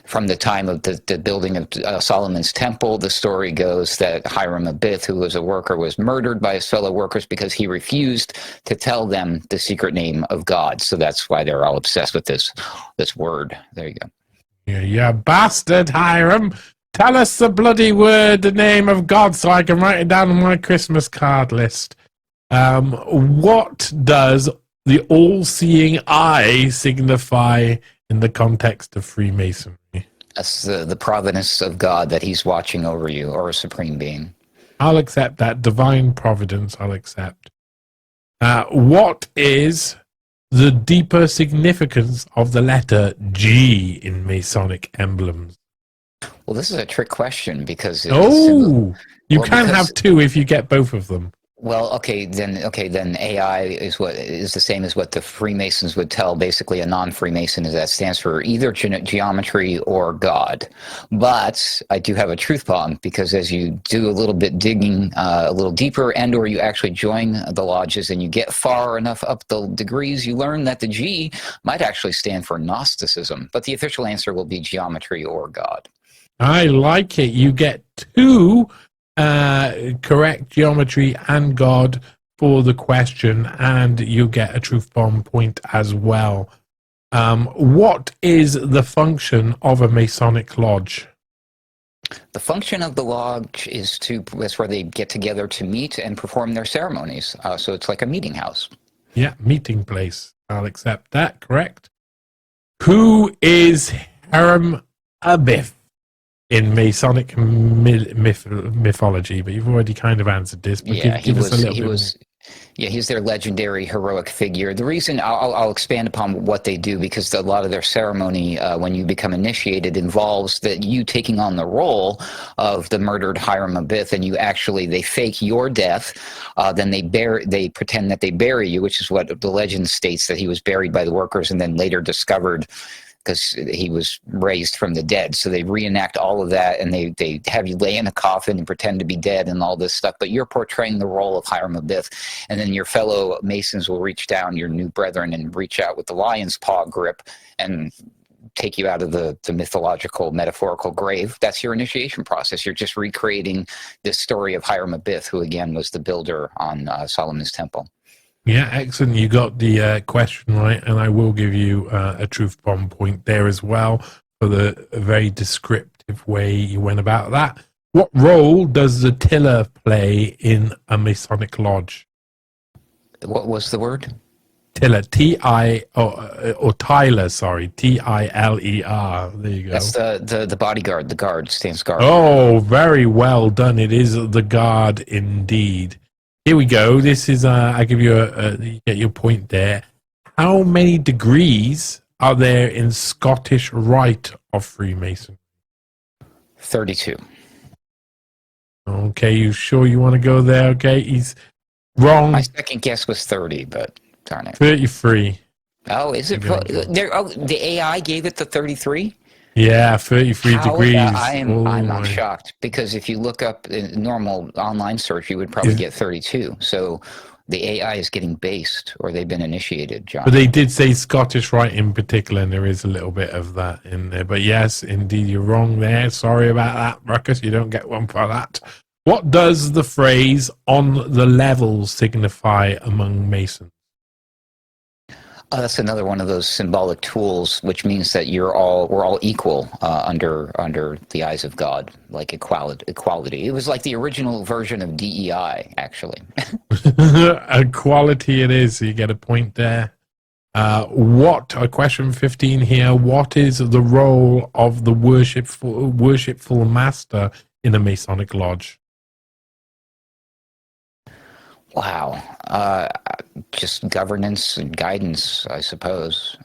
from the time of the building of Solomon's temple, the story goes that Hiram Abith, who was a worker, was murdered by his fellow workers because he refused to tell them the secret name of God. So that's why they're all obsessed with this word. There you go. Yeah, bastard, Hiram. Tell us the bloody word, the name of God, so I can write it down on my Christmas card list. What does the all-seeing eye signify in the context of Freemasonry? That's the providence of God, that he's watching over you, or a supreme being. I'll accept that. Divine providence, I'll accept. What is the deeper significance of the letter G in Masonic emblems? Well, this is a trick question, because you can have two if you get both of them. Well, then AI is the same as what the Freemasons would tell basically a non-Freemason, is that stands for either geometry or God. But I do have a truth bomb, because as you do a little bit digging a little deeper, and or you actually join the lodges and you get far enough up the degrees, you learn that the G might actually stand for Gnosticism. But the official answer will be geometry or God. I like it. You get two correct, geometry and God, for the question, and you get a truth bomb point as well. What is the function of a Masonic lodge? The function of the lodge is that's where they get together to meet and perform their ceremonies. So it's like a meeting house. Yeah, meeting place. I'll accept that. Correct. Who is Hiram Abith in Masonic mythology? But you've already kind of answered this. But give us a little bit more. Yeah, he's their legendary heroic figure. The reason I'll expand upon what they do, because a lot of their ceremony, when you become initiated, involves that you taking on the role of the murdered Hiram Abith, and they fake your death. Then they pretend that they bury you, which is what the legend states, that he was buried by the workers and then later discovered, because he was raised from the dead. So they reenact all of that, and they have you lay in a coffin and pretend to be dead and all this stuff, but you're portraying the role of Hiram Abith. And then your fellow Masons will reach down, your new brethren, and reach out with the lion's paw grip and take you out of the mythological, metaphorical grave. That's your initiation process. You're just recreating this story of Hiram Abith, who again was the builder on Solomon's temple. Yeah, excellent. You got the question right, and I will give you a truth bomb point there as well for the very descriptive way you went about that. What role does the tiller play in a Masonic lodge? What was the word? Tiller, or Tyler, sorry, Tiler. There you go. That's the bodyguard. The guard stands guard. Oh, very well done. It is the guard indeed. Here we go. This is, I give you you get your point there. How many degrees are there in Scottish Rite of Freemasonry? 32. Okay, you sure you want to go there? Okay, he's wrong. My second guess was 30, but darn it. 33. Oh, is it? The AI gave it the 33? Yeah, 33 degrees. I'm shocked, because if you look up in normal online search, you would probably get 32. So the AI is getting based, or they've been initiated, John. But they did say Scottish Rite in particular, and there is a little bit of that in there. But yes, indeed, you're wrong there. Sorry about that, Ruckus. You don't get one for that. What does the phrase "on the level" signify among Masons? That's another one of those symbolic tools, which means that we're all equal under the eyes of God, like equality. It was like the original version of DEI, actually. Equality it is. So you get a point there. Question 15 here, what is the role of the worshipful master in a Masonic lodge? Wow. Just governance and guidance, I suppose.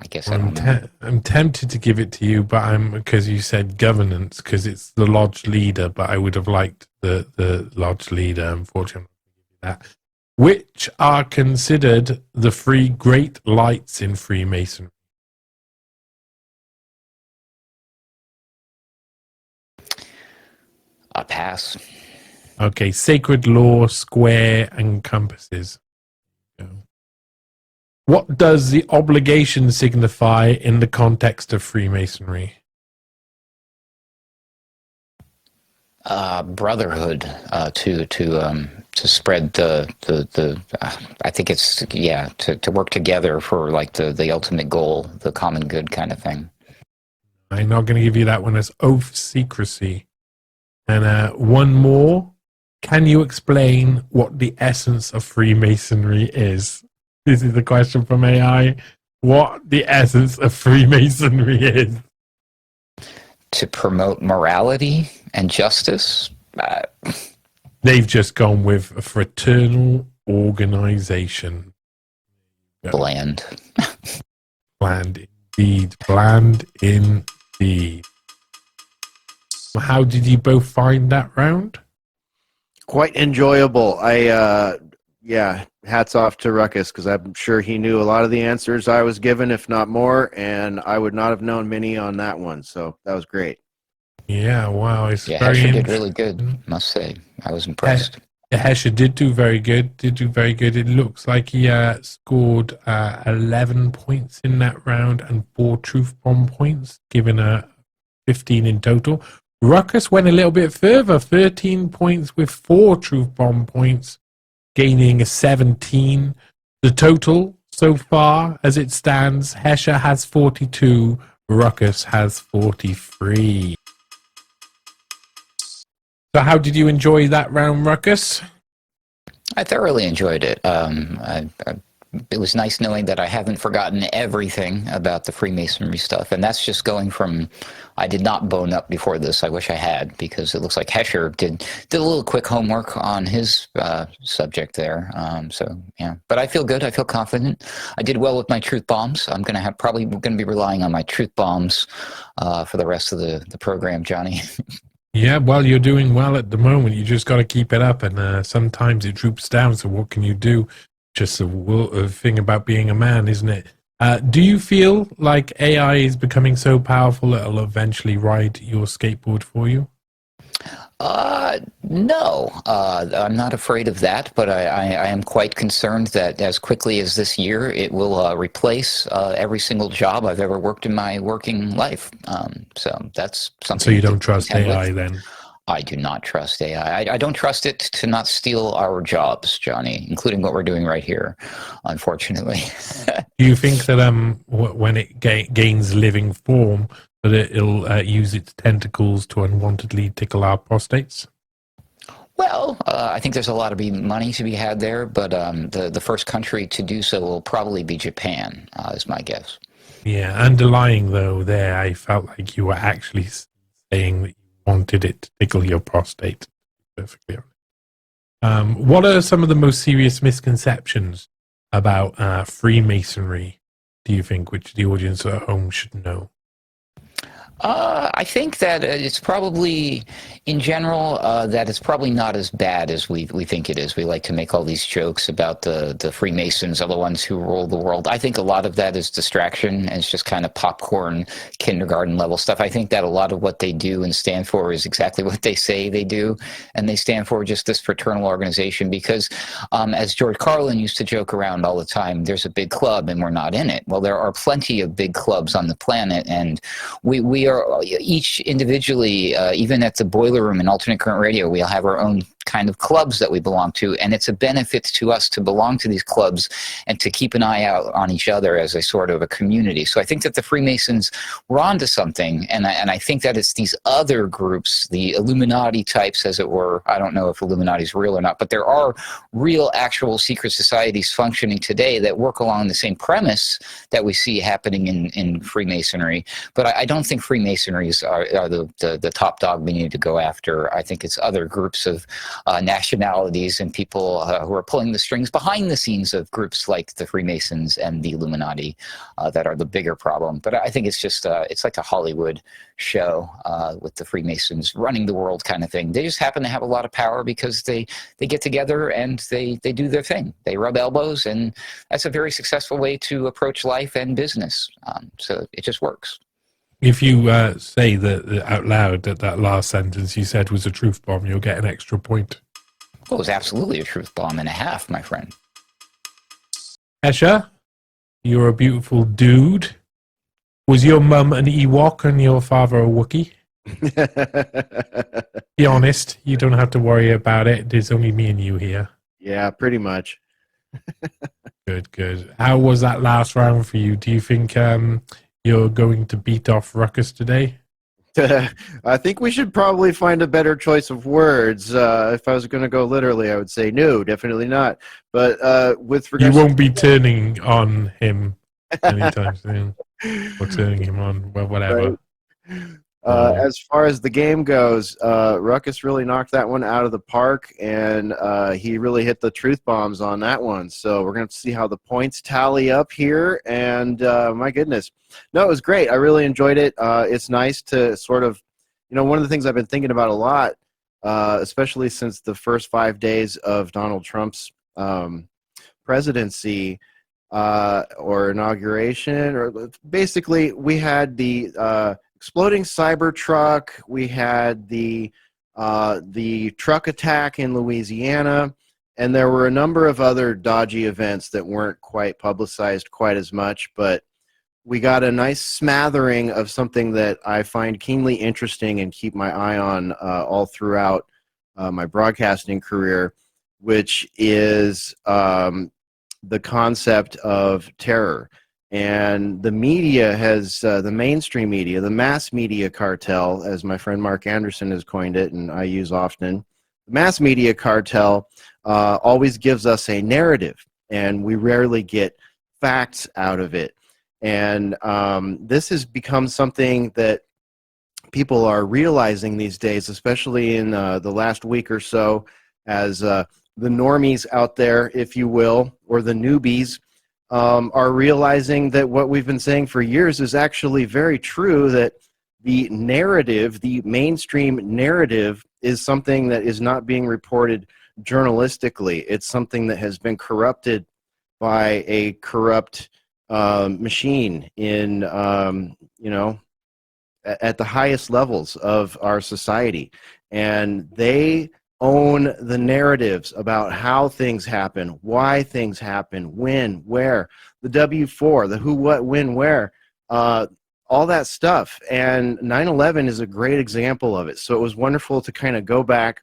I guess I don't know. I'm tempted to give it to you, but because you said governance, because it's the lodge leader, but I would have liked the lodge leader, unfortunately. That. Which are considered the three great lights in Freemasonry? A pass. Okay, sacred law, square, and compasses. What does the obligation signify in the context of Freemasonry? Brotherhood, to spread the I think it's to work together for like the ultimate goal, the common good kind of thing. I'm not going to give you that one as oath secrecy. And one more. Can you explain what the essence of Freemasonry is? This is the question from AI. What the essence of Freemasonry is? To promote morality and justice. They've just gone with a fraternal organization. Bland. Bland indeed. Bland indeed. How did you both find that round? Quite enjoyable. Hats off to Ruckus, because I'm sure he knew a lot of the answers I was given, if not more, and I would not have known many on that one, so that was great. Yeah, wow. Hesher did really good, must say. I was impressed. Hesher did do very good. It looks like he scored 11 points in that round and 4 truth bomb points, giving a 15 in total. Ruckus went a little bit further, 13 points with 4 truth bomb points, gaining a 17. The total so far, as it stands, Hesher has 42, Ruckus has 43. So how did you enjoy that round, Ruckus? I thoroughly enjoyed it. It was nice knowing that I haven't forgotten everything about the Freemasonry stuff. And that's just going from, I did not bone up before this. I wish I had, because it looks like Hesher did a little quick homework on his subject there. But I feel good. I feel confident. I did well with my truth bombs. I'm going to be relying on my truth bombs for the rest of the program, Johnny. Yeah, well, you're doing well at the moment. You just got to keep it up. And sometimes it droops down. So what can you do? Just a thing about being a man, isn't it? Do you feel like AI is becoming so powerful that it'll eventually ride your skateboard for you? No, I'm not afraid of that, but I am quite concerned that as quickly as this year, it will replace every single job I've ever worked in my working life. So that's something. So you don't trust AI then? I do not trust AI. I don't trust it to not steal our jobs, Johnny, including what we're doing right here, unfortunately. Do you think that when it gains living form, that it'll use its tentacles to unwantedly tickle our prostates? Well, I think there's a lot of money to be had there, but the first country to do so will probably be Japan, is my guess. Yeah, underlying though there, I felt like you were actually saying that wanted it to tickle your prostate. Perfectly honest. What are some of the most serious misconceptions about Freemasonry, do you think, which the audience at home should know? I think that it's probably, in general, that it's probably not as bad as we think it is. We like to make all these jokes about the Freemasons are the ones who rule the world. I think a lot of that is distraction, and it's just kind of popcorn, kindergarten level stuff. I think that a lot of what they do and stand for is exactly what they say they do, and they stand for just this fraternal organization because, as George Carlin used to joke around all the time, there's a big club and we're not in it. Well, there are plenty of big clubs on the planet, and we are each individually, even at the boiler room in alternate current radio, we'll have our own kind of clubs that we belong to, and it's a benefit to us to belong to these clubs and to keep an eye out on each other as a sort of a community. So I think that the Freemasons were onto something, and I think that it's these other groups, the Illuminati types, as it were. I don't know if Illuminati is real or not, but there are real, actual secret societies functioning today that work along the same premise that we see happening in Freemasonry. But I don't think Freemasonries are the top dog we need to go after. I think it's other groups of nationalities and people who are pulling the strings behind the scenes of groups like the Freemasons and the Illuminati that are the bigger problem. But I think it's just it's like a Hollywood show with the Freemasons running the world kind of thing. They just happen to have a lot of power because they get together and they do their thing. They rub elbows, and that's a very successful way to approach life and business. So it just works. If you say that out loud that last sentence you said was a truth bomb, you'll get an extra point. Well, it was absolutely a truth bomb and a half, my friend. Hesher, you're a beautiful dude. Was your mum an Ewok and your father a Wookiee? Be honest. You don't have to worry about it. There's only me and you here. Yeah, pretty much. Good. How was that last round for you? Do you think you're going to beat off Ruckus today? I think we should probably find a better choice of words. If I was going to go literally, I would say no, definitely not. But with regards, you won't be turning on him anytime soon, or turning him on. Well, whatever. Right. As far as the game goes, Ruckus really knocked that one out of the park, and he really hit the truth bombs on that one. So we're going to see how the points tally up here, and my goodness. No, it was great. I really enjoyed it. It's nice to sort of, one of the things I've been thinking about a lot, especially since the first 5 days of Donald Trump's presidency or inauguration, or basically we had the exploding Cybertruck. We had the truck attack in Louisiana, and there were a number of other dodgy events that weren't quite publicized quite as much, but we got a nice smattering of something that I find keenly interesting and keep my eye on all throughout my broadcasting career, which is the concept of terror. And the media has, the mainstream media, the mass media cartel, as my friend Mark Anderson has coined it, and I use often, the mass media cartel always gives us a narrative, and we rarely get facts out of it. And this has become something that people are realizing these days, especially in the last week or so, as the normies out there, if you will, or the newbies, are realizing that what we've been saying for years is actually very true, that the narrative, the mainstream narrative, is something that is not being reported journalistically. It's something that has been corrupted by a corrupt machine in, at the highest levels of our society. And they own the narratives about how things happen, why things happen, when, where, the W4, the who, what, when, where, all that stuff. And 9/11 is a great example of it. So it was wonderful to kind of go back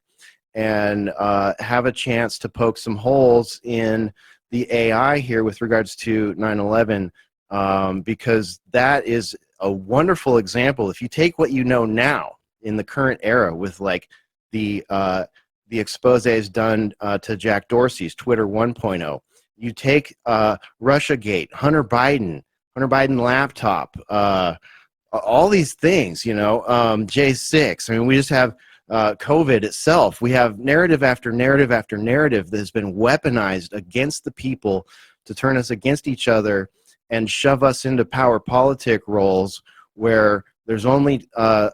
and have a chance to poke some holes in the AI here with regards to 9/11, because that is a wonderful example. If you take what you know now in the current era with like the exposés done to Jack Dorsey's Twitter 1.0, you take Russiagate, Hunter Biden laptop, all these things, J6. I mean, we just have COVID itself. We have narrative after narrative after narrative that has been weaponized against the people to turn us against each other and shove us into power politic roles where there's only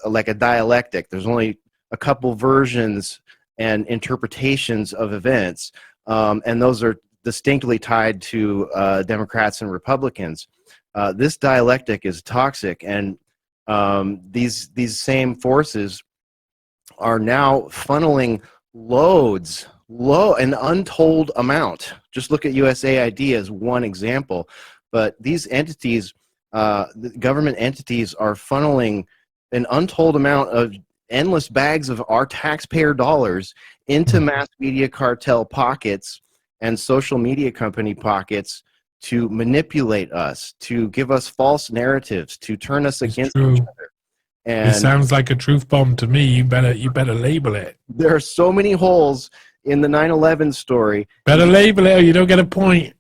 like a dialectic. There's only a couple versions and interpretations of events, and those are distinctly tied to Democrats and Republicans. This dialectic is toxic, and these same forces are now funneling an untold amount. Just look at USAID as one example, but these entities, the government entities, are funneling an untold amount of endless bags of our taxpayer dollars into mass media cartel pockets and social media company pockets to manipulate us, to give us false narratives, to turn us against each other. And it sounds like a truth bomb to me. You better label it. there are so many holes in the 9/11 story. Better label it or you don't get a point.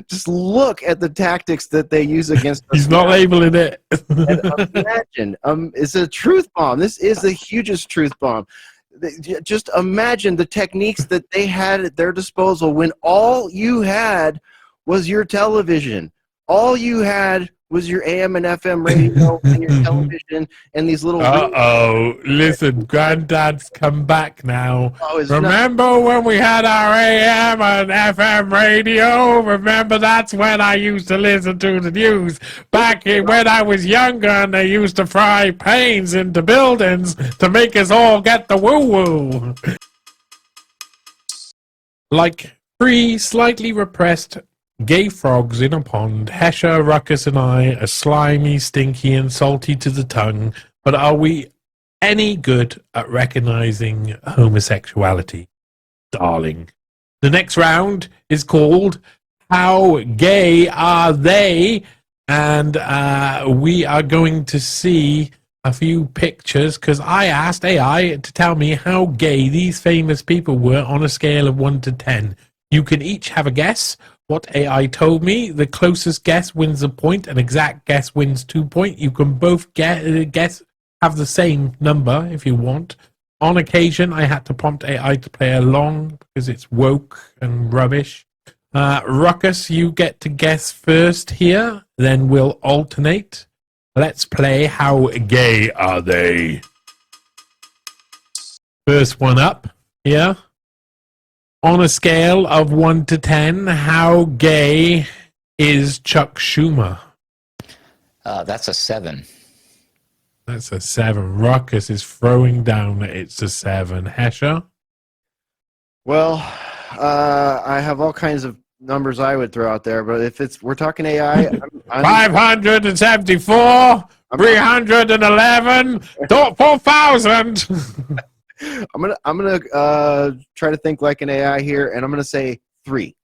Just look at the tactics that they use against us. He's not labeling it. And imagine, it's a truth bomb. This is the hugest truth bomb. Just imagine the techniques that they had at their disposal when all you had was your television. All you had was your AM and FM radio and your television and these little... Listen, Granddad's come back now. Remember when we had our AM and FM radio? Remember that's when I used to listen to the news. Back when I was younger and they used to fry planes into buildings to make us all get the woo-woo. Like 3 slightly repressed gay frogs in a pond, Hesher, Ruckus, and I are slimy, stinky, and salty to the tongue, but are we any good at recognizing homosexuality? Darling. The next round is called How Gay Are They? And we are going to see a few pictures, because I asked AI to tell me how gay these famous people were on a scale of 1 to 10. You can each have a guess. What AI told me, the closest guess wins a point, an exact guess wins 2 points. You can both guess, have the same number if you want. On occasion, I had to prompt AI to play along because it's woke and rubbish. Ruckus, you get to guess first here, then we'll alternate. Let's play How Gay Are They? First one up here. On a scale of 1 to 10, how gay is Chuck Schumer? That's a 7. That's a 7. Ruckus is throwing down that it's a 7. Hesher? Well, I have all kinds of numbers I would throw out there, but if we're talking AI, I'm 574, 311, 4,000. I'm gonna try to think like an AI here, and I'm gonna say 3.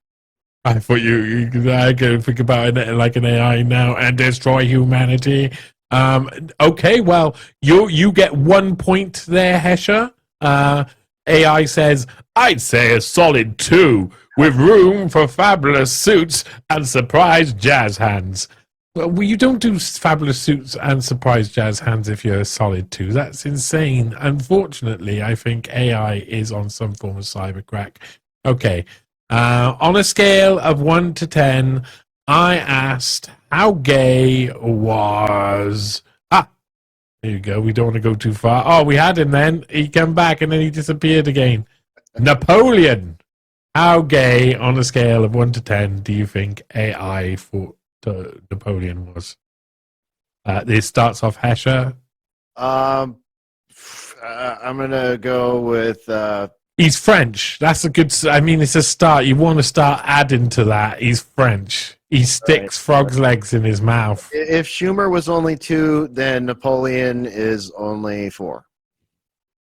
I thought I could think about it like an AI now and destroy humanity. Okay, well, you get 1 point there, Hesher. AI says, I'd say a solid 2, with room for fabulous suits and surprise jazz hands. Well, you don't do fabulous suits and surprise jazz hands if you're a solid 2. That's insane. Unfortunately, I think AI is on some form of cybercrack. Okay. On a scale of 1 to 10, I asked how gay was... there you go. We don't want to go too far. Oh, we had him then. He came back and then he disappeared again. Napoleon. How gay on a scale of 1 to 10 do you think AI thought Napoleon was? This starts off Hesher. I'm gonna go with he's French. That's a good, I mean, it's a start. You want to start adding to that. He's French. He sticks frogs' legs in his mouth. If Schumer was only 2, then Napoleon is only 4.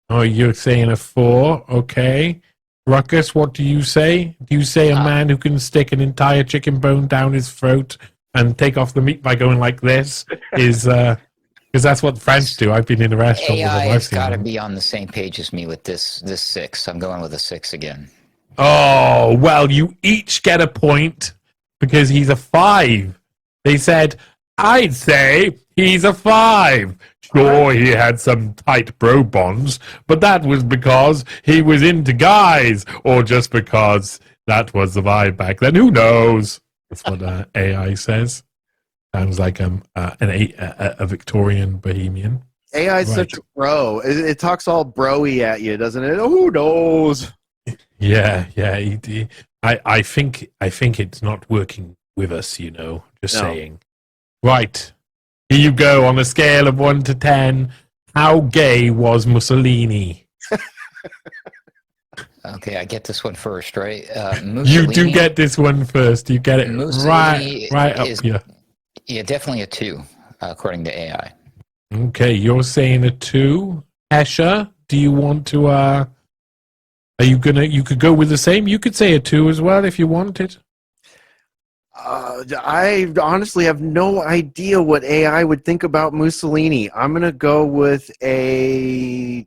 Oh, you're saying a 4? Okay. Ruckus, what do you say? Do you say a man who can stick an entire chicken bone down his throat and take off the meat by going like this is... because that's what the French do. I've been in a restaurant with them. AI has got to be on the same page as me with this 6. I'm going with a 6 again. Oh, well, you each get a point because he's a 5. They said, I'd say he's a 5. Sure, he had some tight bro bonds, but that was because he was into guys, or just because that was the vibe back then. Who knows? That's what AI says. Sounds like a Victorian bohemian. AI is such a bro. It talks all bro-y at you, doesn't it? Who knows? Yeah. I think it's not working with us, Just saying. Right. Here you go. On a scale of 1 to 10, how gay was Mussolini? Okay, I get this one first, right? You do get this one first. You get it Mussolini right up here. Yeah, definitely a 2, according to AI. Okay, you're saying a 2. Hesher, do you want to, are you you could go with the same? You could say a 2 as well if you wanted. I honestly have no idea what AI would think about Mussolini. I'm going to go with a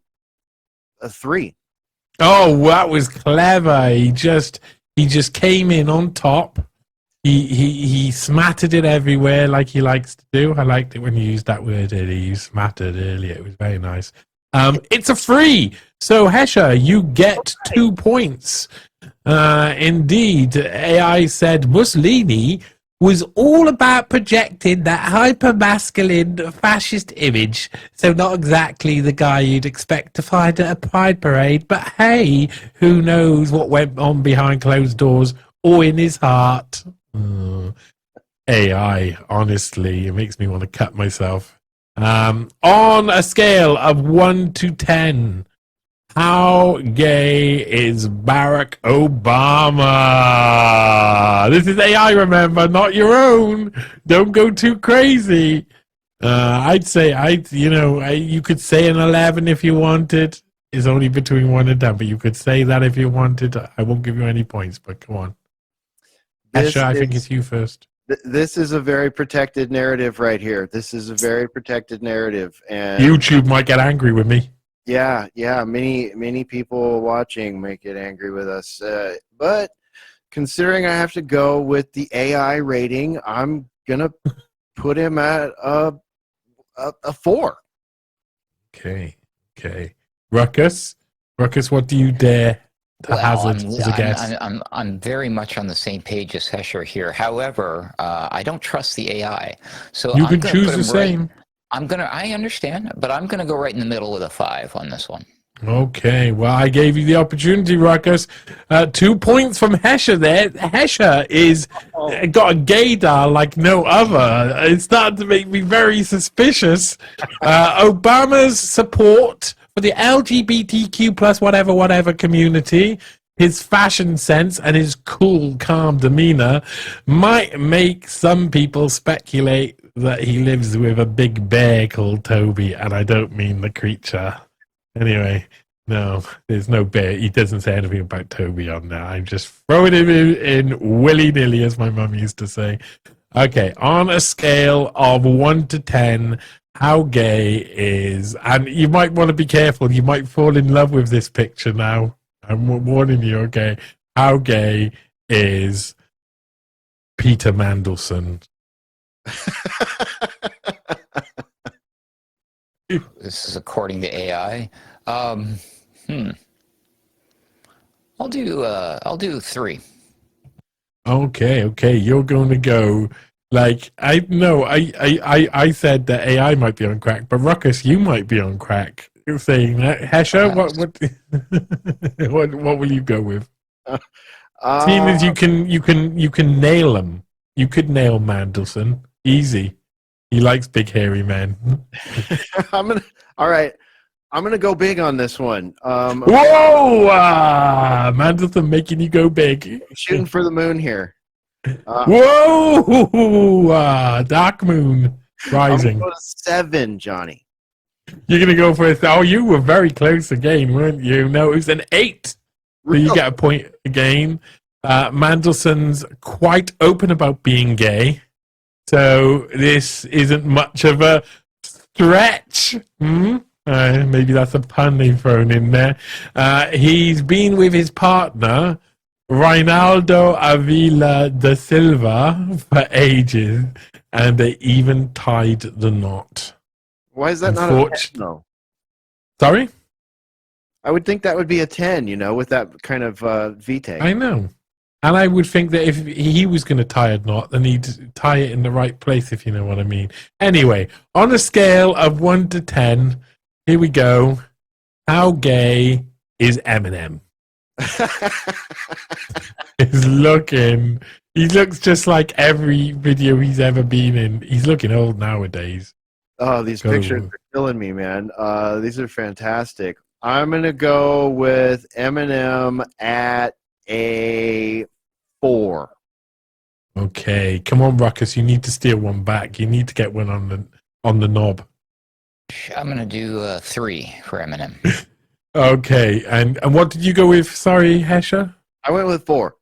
3. Oh, that was clever. He just came in on top. He smattered it everywhere like he likes to do. I liked it when you used that word earlier. You smattered earlier. It was very nice. It's a 3. So Hesher, you get 2 points. Indeed, AI said Mussolini was all about projecting that hyper-masculine fascist image. So not exactly the guy you'd expect to find at a pride parade, but hey, who knows what went on behind closed doors or in his heart. AI, honestly, it makes me want to cut myself. On a scale of 1 to 10, how gay is Barack Obama? This is AI, remember, not your own. Don't go too crazy. I'd say, you could say an 11 if you wanted. It's only between 1 and 10, but you could say that if you wanted. I won't give you any points, but come on. Hesher, I think it's you first. This is a very protected narrative right here. This is a very protected narrative. And YouTube might get angry with me. Yeah, many people watching might get angry with us. But considering I have to go with the AI rating, I'm gonna put him at a 4. Okay. Ruckus, what do you dare to hazard as a guess? I'm very much on the same page as Hesher here. However, I don't trust the AI, so you can choose the same. I understand, but I'm gonna go right in the middle with a 5 on this one. Okay, well, I gave you the opportunity, Ruckus. 2 points from Hesher there. Hesher is got a gaydar like no other. It's starting to make me very suspicious. Obama's support for the LGBTQ plus whatever community, his fashion sense, and his cool, calm demeanor might make some people speculate that he lives with a big bear called Toby, and I don't mean the creature. Anyway, no, there's no bear. He doesn't say anything about Toby on there. I'm just throwing him in willy-nilly, as my mum used to say. Okay, on a scale of 1 to 10, how gay is... And you might want to be careful. You might fall in love with this picture now. I'm warning you, okay? How gay is Peter Mandelson? This is according to AI. I'll do 3. Okay. You're going to go like I said that AI might be on crack, but Ruckus, you might be on crack. You're saying that. Hesher, what will you go with? Seeing as you can nail him, you could nail Mandelson easy. He likes big hairy men. All right. I'm gonna go big on this one. Whoa! Mandelson making you go big. Shooting for the moon here. Whoa! Dark Moon Rising. I'm gonna go to 7, Johnny. You're gonna go for it. Oh, you were very close again, weren't you? No, it was an 8. So you get a point again. Mandelson's quite open about being gay, so this isn't much of a stretch. Maybe that's a pun they've thrown in there. He's been with his partner, Reinaldo Avila da Silva, for ages, and they even tied the knot. Why is that not a 10, though? Sorry? I would think that would be a 10, with that kind of vitae. I know. And I would think that if he was going to tie a knot, then he'd tie it in the right place, if you know what I mean. Anyway, on a scale of 1 to 10, here we go. How gay is Eminem? He looks just like every video he's ever been in. He's looking old nowadays. Oh, these pictures are killing me, man. These are fantastic. I'm going to go with Eminem at a 4. Okay, come on, Ruckus. You need to steal one back. You need to get one on the knob. I'm going to do 3 for Eminem. Okay, and what did you go with? Sorry, Hesher? I went with 4.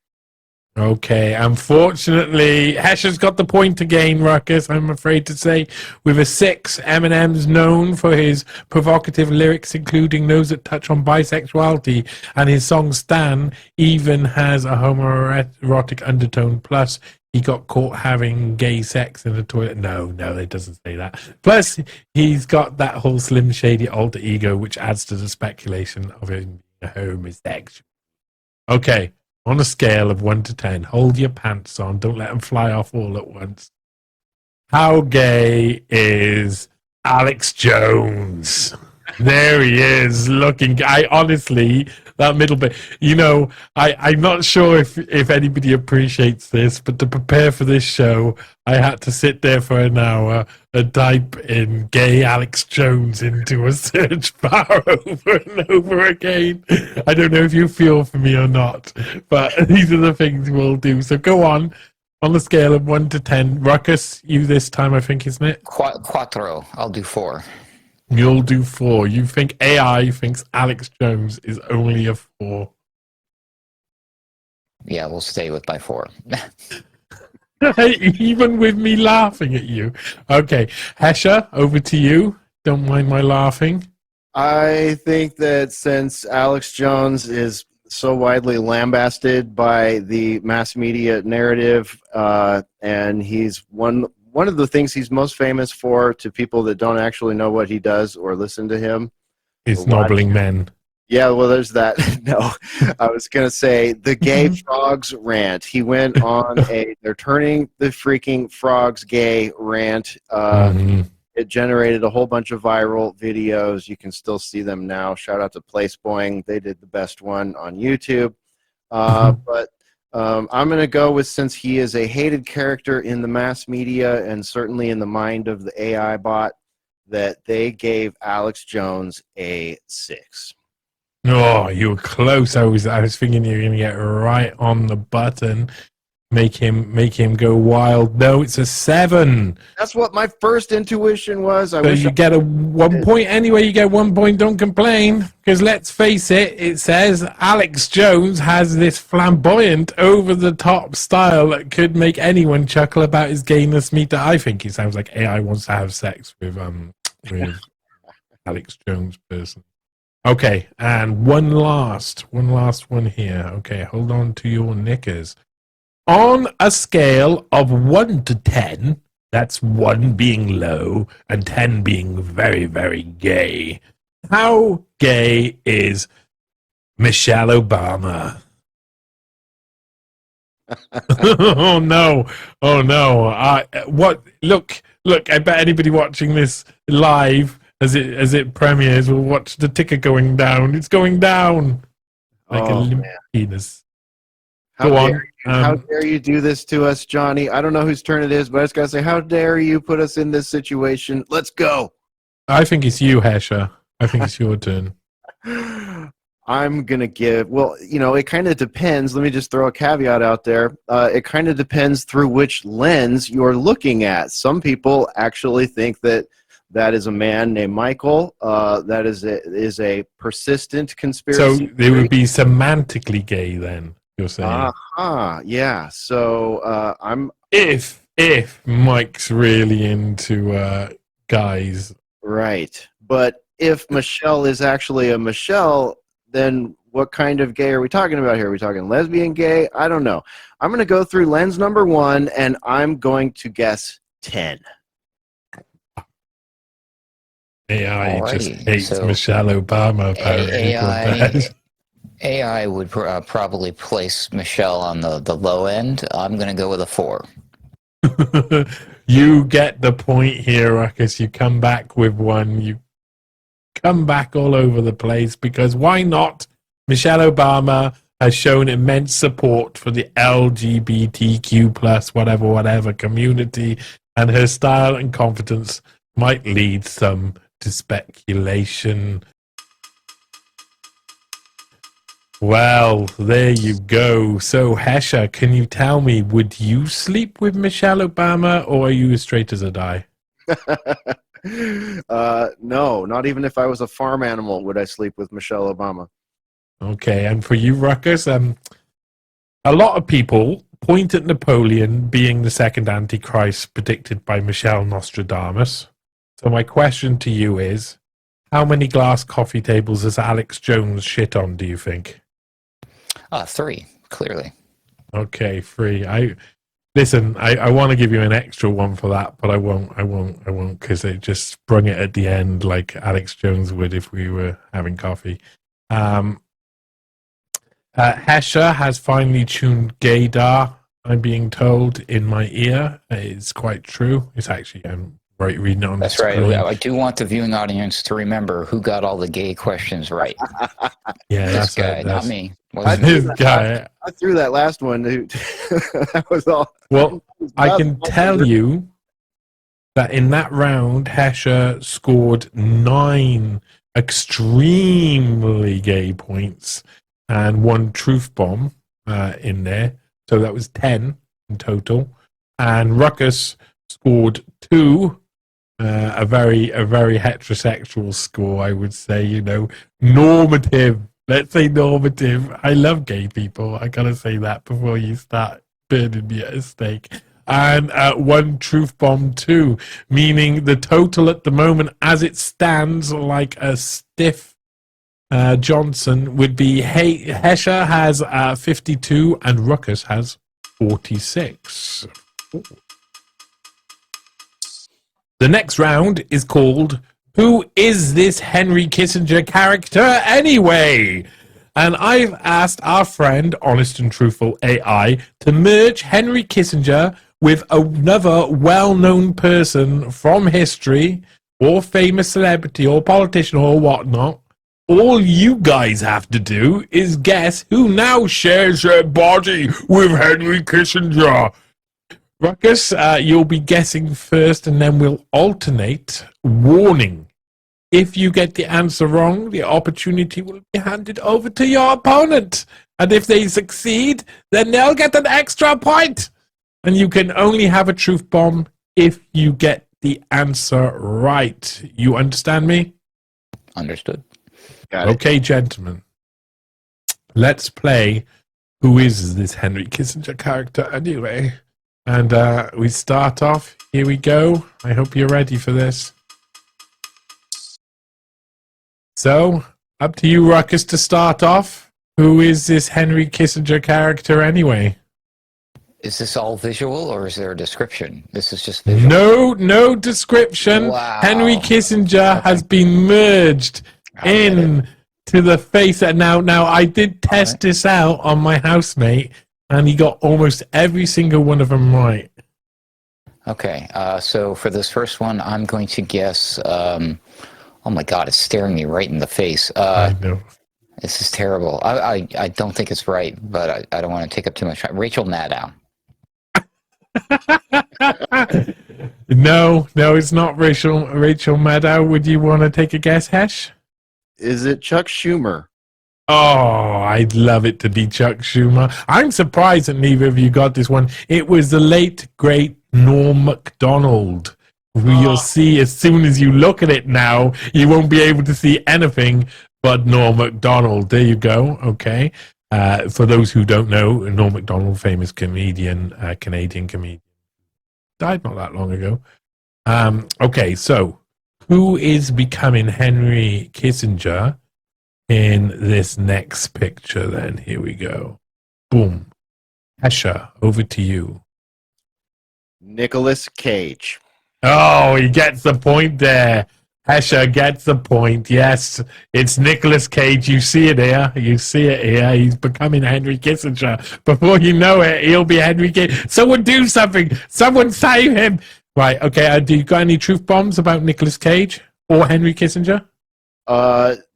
Okay, unfortunately, Hesher's got the point again, Ruckus, I'm afraid to say. With a 6, Eminem's known for his provocative lyrics, including those that touch on bisexuality, and his song Stan even has a homoerotic undertone. Plus, he got caught having gay sex in the toilet. No, it doesn't say that. Plus, he's got that whole Slim Shady alter ego, which adds to the speculation of him being a homosexual. Okay. On a scale of 1 to 10, hold your pants on. Don't let them fly off all at once. How gay is Alex Jones? There he is, looking. I honestly, that middle bit. I'm not sure if anybody appreciates this, but to prepare for this show, I had to sit there for an hour and type in "gay Alex Jones" into a search bar over and over again. I don't know if you feel for me or not, but these are the things we'll do. So go on the scale of 1 to 10. Ruckus, you this time, I think, isn't it? Quattro. I'll do 4. You'll do 4. You think AI thinks Alex Jones is only a 4. Yeah, we'll stay with my 4. Even with me laughing at you. Okay, Hesher, over to you. Don't mind my laughing. I think that since Alex Jones is so widely lambasted by the mass media narrative, and he's one of the things he's most famous for, to people that don't actually know what he does or listen to him, is nobbling men. Yeah, well, there's that. No, I was going to say the gay frogs rant. He went on they're turning the freaking frogs gay rant. It generated a whole bunch of viral videos. You can still see them now. Shout out to Placeboing. They did the best one on YouTube. But I'm going to go with, since he is a hated character in the mass media and certainly in the mind of the AI bot, that they gave Alex Jones a 6. Oh, you were close. I was thinking you were going to get right on the button. Make him go wild. No, it's a 7. That's what my first intuition was. So you get a 1 point anyway. You get 1 point. Don't complain, because let's face it. It says Alex Jones has this flamboyant, over-the-top style that could make anyone chuckle about his gayness meter. I think it sounds like AI wants to have sex with Alex Jones person. Okay, and one last one here. Okay, hold on to your knickers. On a scale of 1 to 10, that's 1 being low and 10 being very, very gay, how gay is Michelle Obama? Oh no! What? Look! I bet anybody watching this live, as it premieres, will watch the ticker going down. It's going down like a limp penis. Go on. How dare you do this to us, Johnny? I don't know whose turn it is, but I just gotta say, how dare you put us in this situation? Let's go. I think it's you, Hesher. I think it's your turn. I'm gonna give. Well, it kind of depends. Let me just throw a caveat out there. It kind of depends through which lens you're looking at. Some people actually think that is a man named Michael. That is a persistent conspiracy. So they would be semantically gay then, you're saying? Yeah. So I'm if Mike's really into guys, right. But if Michelle is actually a Michelle, then what kind of gay are we talking about here? Are we talking lesbian gay? I don't know. I'm going to go through lens number 1, and I'm going to guess 10. AI just hates Michelle Obama, apparently. AI would probably place Michelle on the low end. I'm going to go with a 4. You get the point here, Ruckus. You come back with 1. You come back all over the place, because why not? Michelle Obama has shown immense support for the LGBTQ plus whatever community, and her style and confidence might lead some to speculation. Well, there you go. So, Hesher, can you tell me, would you sleep with Michelle Obama, or are you as straight as a die? No, not even if I was a farm animal would I sleep with Michelle Obama. Okay, and for you, Ruckus, a lot of people point at Napoleon being the second Antichrist predicted by Michelle Nostradamus. So my question to you is, how many glass coffee tables has Alex Jones shit on, do you think? 3, clearly. Okay, 3. I want to give you an extra one for that, but I won't, because it just sprung it at the end like Alex Jones would if we were having coffee. Hesher has finally tuned gaydar, I'm being told, in my ear. It's quite true. It's actually, I'm reading it on That's the screen. right. I do want the viewing audience to remember who got all the gay questions right. Yeah, This guy, not me. This guy. I threw that last one, dude. That was all. Well, I can tell you that in that round, Hesher scored 9 extremely gay points and 1 truth bomb in there. So that was 10 in total. And Ruckus scored 2, a very heterosexual score, I would say, normative. Let's say normative. I love gay people. I gotta say that before you start burning me at a stake. And 1 truth bomb 2, meaning the total at the moment, as it stands, like a stiff Johnson, would be Hesher has 52 and Ruckus has 46. Ooh. The next round is called Who is this Henry Kissinger character anyway? And I've asked our friend, Honest and Truthful AI, to merge Henry Kissinger with another well-known person from history or famous celebrity or politician or whatnot. All you guys have to do is guess who now shares their body with Henry Kissinger. Ruckus, you'll be guessing first, and then we'll alternate. Warning. If you get the answer wrong, the opportunity will be handed over to your opponent. And if they succeed, then they'll get an extra point. And you can only have a truth bomb if you get the answer right. You understand me? Understood. Got it. Okay, gentlemen. Let's play Who is this Henry Kissinger character anyway? And we start off. Here we go. I hope you're ready for this. So, up to you, Ruckus, to start off. Who is this Henry Kissinger character anyway? Is this all visual or is there a description? This is just visual. No description. Wow. Henry Kissinger has been merged in to the face. Now I did test this out on my housemate, and he got almost every single one of them right. Okay, so for this first one, I'm going to guess. Oh my God, it's staring me right in the face. I know. This is terrible. I don't think it's right, but I don't want to take up too much time. Rachel Maddow. No, it's not Rachel Maddow. Would you want to take a guess, Hesh? Is it Chuck Schumer? Oh, I'd love it to be Chuck Schumer. I'm surprised that neither of you got this one. It was the late, great Norm Macdonald, who you'll see as soon as you look at it now. You won't be able to see anything but Norm Macdonald. There you go. Okay. For those who don't know, Norm Macdonald, famous comedian, Canadian comedian, died not that long ago. Okay, so who is becoming Henry Kissinger in this next picture then? Here we go. Boom. Hesher, over to you. Nicolas Cage. Oh, he gets the point there. Hesher gets the point. Yes, it's Nicolas Cage. You see it here. He's becoming Henry Kissinger. Before you know it, he'll be Henry Kissinger. Someone do something. Someone save him. Right, okay. Do you got any truth bombs about Nicolas Cage or Henry Kissinger?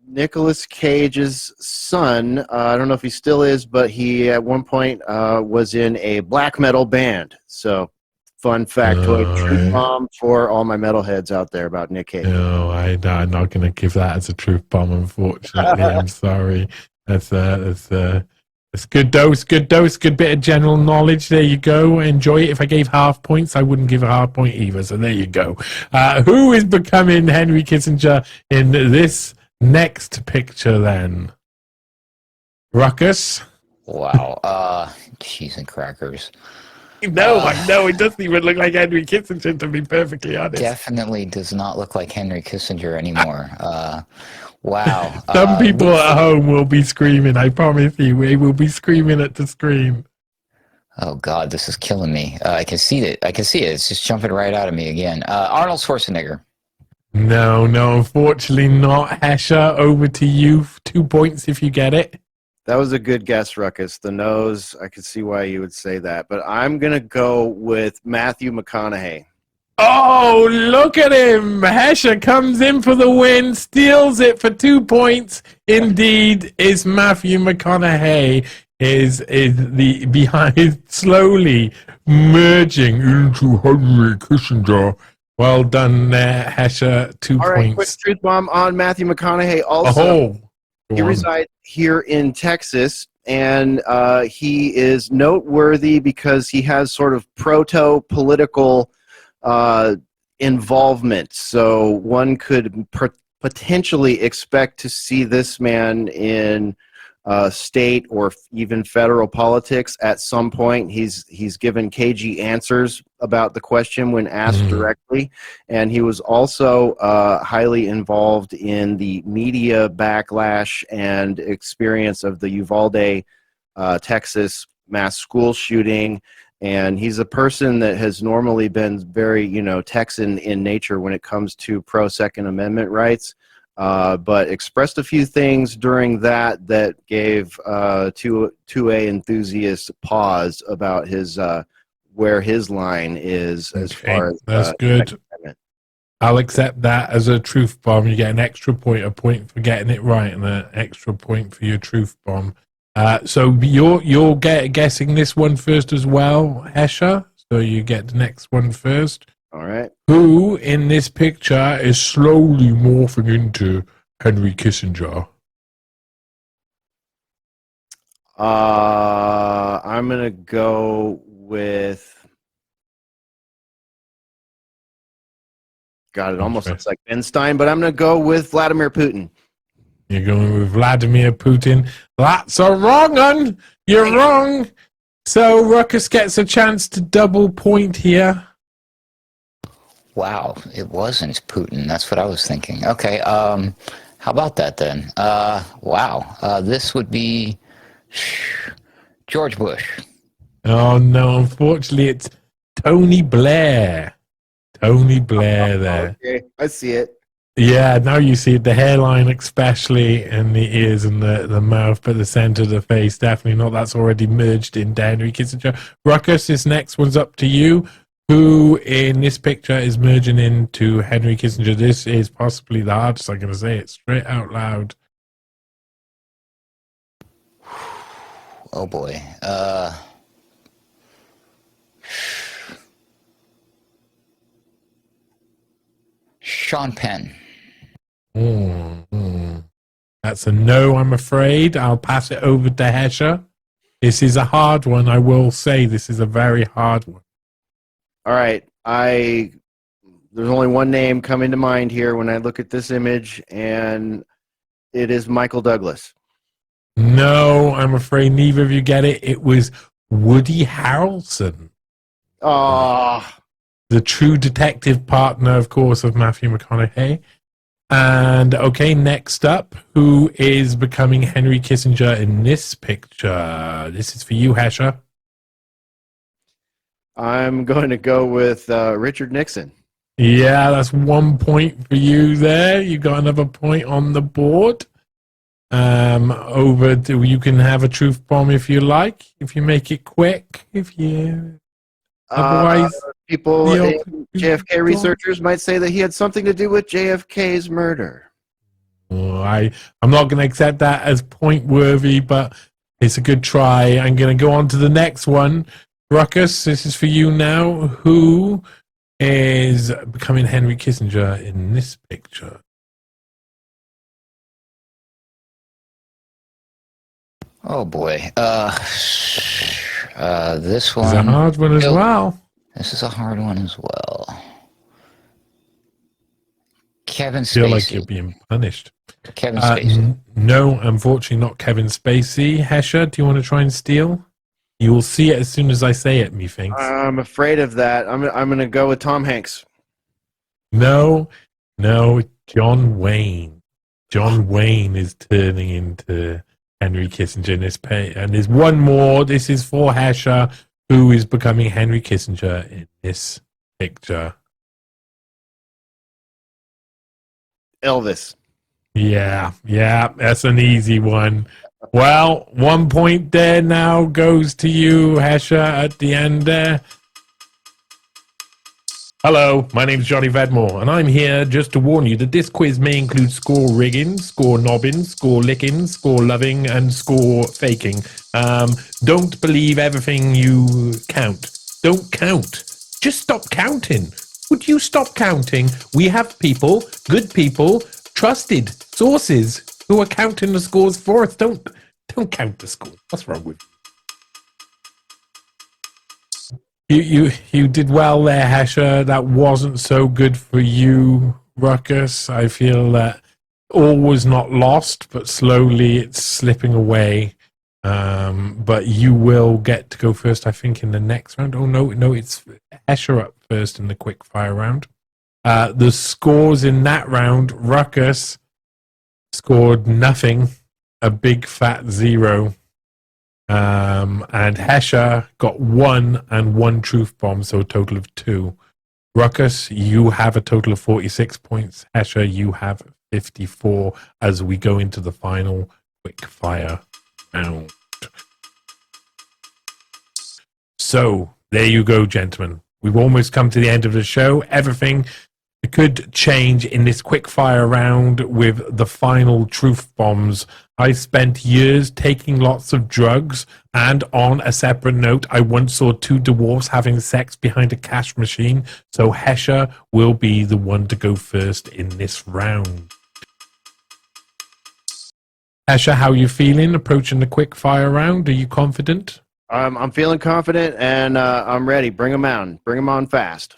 Nicolas Cage's son, I don't know if he still is, but he at one point was in a black metal band. So, fun factoid, truth bomb for all my metalheads out there about Nick Cage. No, I'm not going to give that as a truth bomb, unfortunately. I'm sorry. That's It's good dose, good dose, good bit of general knowledge. There you go. Enjoy it. If I gave half points, I wouldn't give a half point either. So there you go. Who is becoming Henry Kissinger in this next picture then? Ruckus? Wow. Cheese and crackers. No, I know. It doesn't even look like Henry Kissinger, to be perfectly honest. Definitely does not look like Henry Kissinger anymore. Wow. Some people at home will be screaming. I promise you. We will be screaming at the screen. Oh, God, this is killing me. I can see it. It's just jumping right out of me again. Arnold Schwarzenegger. No, unfortunately not. Hesher, over to you. 2 points if you get it. That was a good guess, Ruckus. The nose, I could see why you would say that. But I'm going to go with Matthew McConaughey. Oh, look at him. Hesher comes in for the win, steals it for 2 points. Indeed, is Matthew McConaughey is the behind slowly merging into Henry Kissinger. Well done there, Hesher. 2 All points. right, quick truth bomb on Matthew McConaughey. Also, he resides here in Texas, and he is noteworthy because he has sort of proto-political involvement. So one could potentially expect to see this man in state or even federal politics at some point. He's given cagey answers about the question when asked directly, and he was also highly involved in the media backlash and experience of the Uvalde, Texas mass school shooting. And he's a person that has normally been very, Texan in nature when it comes to pro-Second Amendment rights, but expressed a few things during that gave 2A enthusiasts pause about his where his line is as far as that's good. I'll accept that as a truth bomb. You get an extra point, a point for getting it right, and an extra point for your truth bomb. So you're guessing this one first as well, Hesher. So you get the next one first. All right. Who in this picture is slowly morphing into Henry Kissinger? I'm gonna go with. God, it almost looks like Ben Stein, but I'm gonna go with Vladimir Putin. You're going with Vladimir Putin. That's a wrong one. You're wrong. So Ruckus gets a chance to double point here. Wow, it wasn't Putin. That's what I was thinking. Okay, how about that then? Wow, this would be George Bush. Oh, no, unfortunately, it's Tony Blair. Tony Blair there. Okay, I see it. Yeah, now you see it, the hairline especially, and the ears and the mouth, but the center of the face, definitely not. That's already merged into Henry Kissinger. Ruckus, this next one's up to you. Who in this picture is merging into Henry Kissinger? This is possibly the hardest. I'm going to say it straight out loud. Oh boy. Sean Penn. That's a no, I'm afraid. I'll pass it over to Hesher. This is a hard one. I will say this is a very hard one. All right. There's only one name coming to mind here when I look at this image, and it is Michael Douglas. No, I'm afraid neither of you get it. It was Woody Harrelson. Oh. The true detective partner, of course, of Matthew McConaughey. And, okay, next up, who is becoming Henry Kissinger in this picture? This is for you, Hesher. I'm going to go with Richard Nixon. Yeah, that's 1 point for you there. You got another point on the board. You can have a truth bomb if you like, if you make it quick. Otherwise, JFK researchers might say that he had something to do with JFK's murder. I'm not going to accept that as point worthy, but it's a good try. I'm going to go on to the next one. Ruckus, this is for you now. Who is becoming Henry Kissinger in this picture? Oh boy. This It's a one. hard one as well. This is a hard one as well. Kevin Spacey. Feel like you're being punished. Kevin Spacey. No, unfortunately not Kevin Spacey. Hesher, do you want to try and steal? You will see it as soon as I say it, methinks. I'm afraid of that. I'm going to go with Tom Hanks. No, John Wayne. John Wayne is turning into Henry Kissinger in this pay. And there's one more. This is for Hesher, who is becoming Henry Kissinger in this picture. Elvis. Yeah, that's an easy one. Well, 1 point there now goes to you, Hesher, at the end there. Hello, my name's Johnny Vedmore, and I'm here just to warn you that this quiz may include score rigging, score nobbing, score licking, score loving, and score faking. Don't believe everything you count. Don't count. Just stop counting. Would you stop counting? We have people, good people, trusted sources who are counting the scores for us. Don't count the scores. What's wrong with you? You did well there, Hesher. That wasn't so good for you, Ruckus. I feel that all was not lost, but slowly it's slipping away. But you will get to go first, I think, in the next round. Oh, no, it's Hesher up first in the quickfire round. The scores in that round, Ruckus scored nothing, a big fat 0. And Hesher got 1 and 1 truth bomb, so a total of 2. Ruckus, you have a total of 46 points. Hesher, you have 54 as we go into the final quickfire round. So, there you go, gentlemen. We've almost come to the end of the show. Everything could change in this quickfire round with the final truth bombs. I spent years taking lots of drugs, and on a separate note, I once saw 2 dwarfs having sex behind a cash machine, so Hesher will be the one to go first in this round. Hesher, how are you feeling approaching the quickfire round? Are you confident? I'm feeling confident, and I'm ready. Bring them on. Bring them on fast.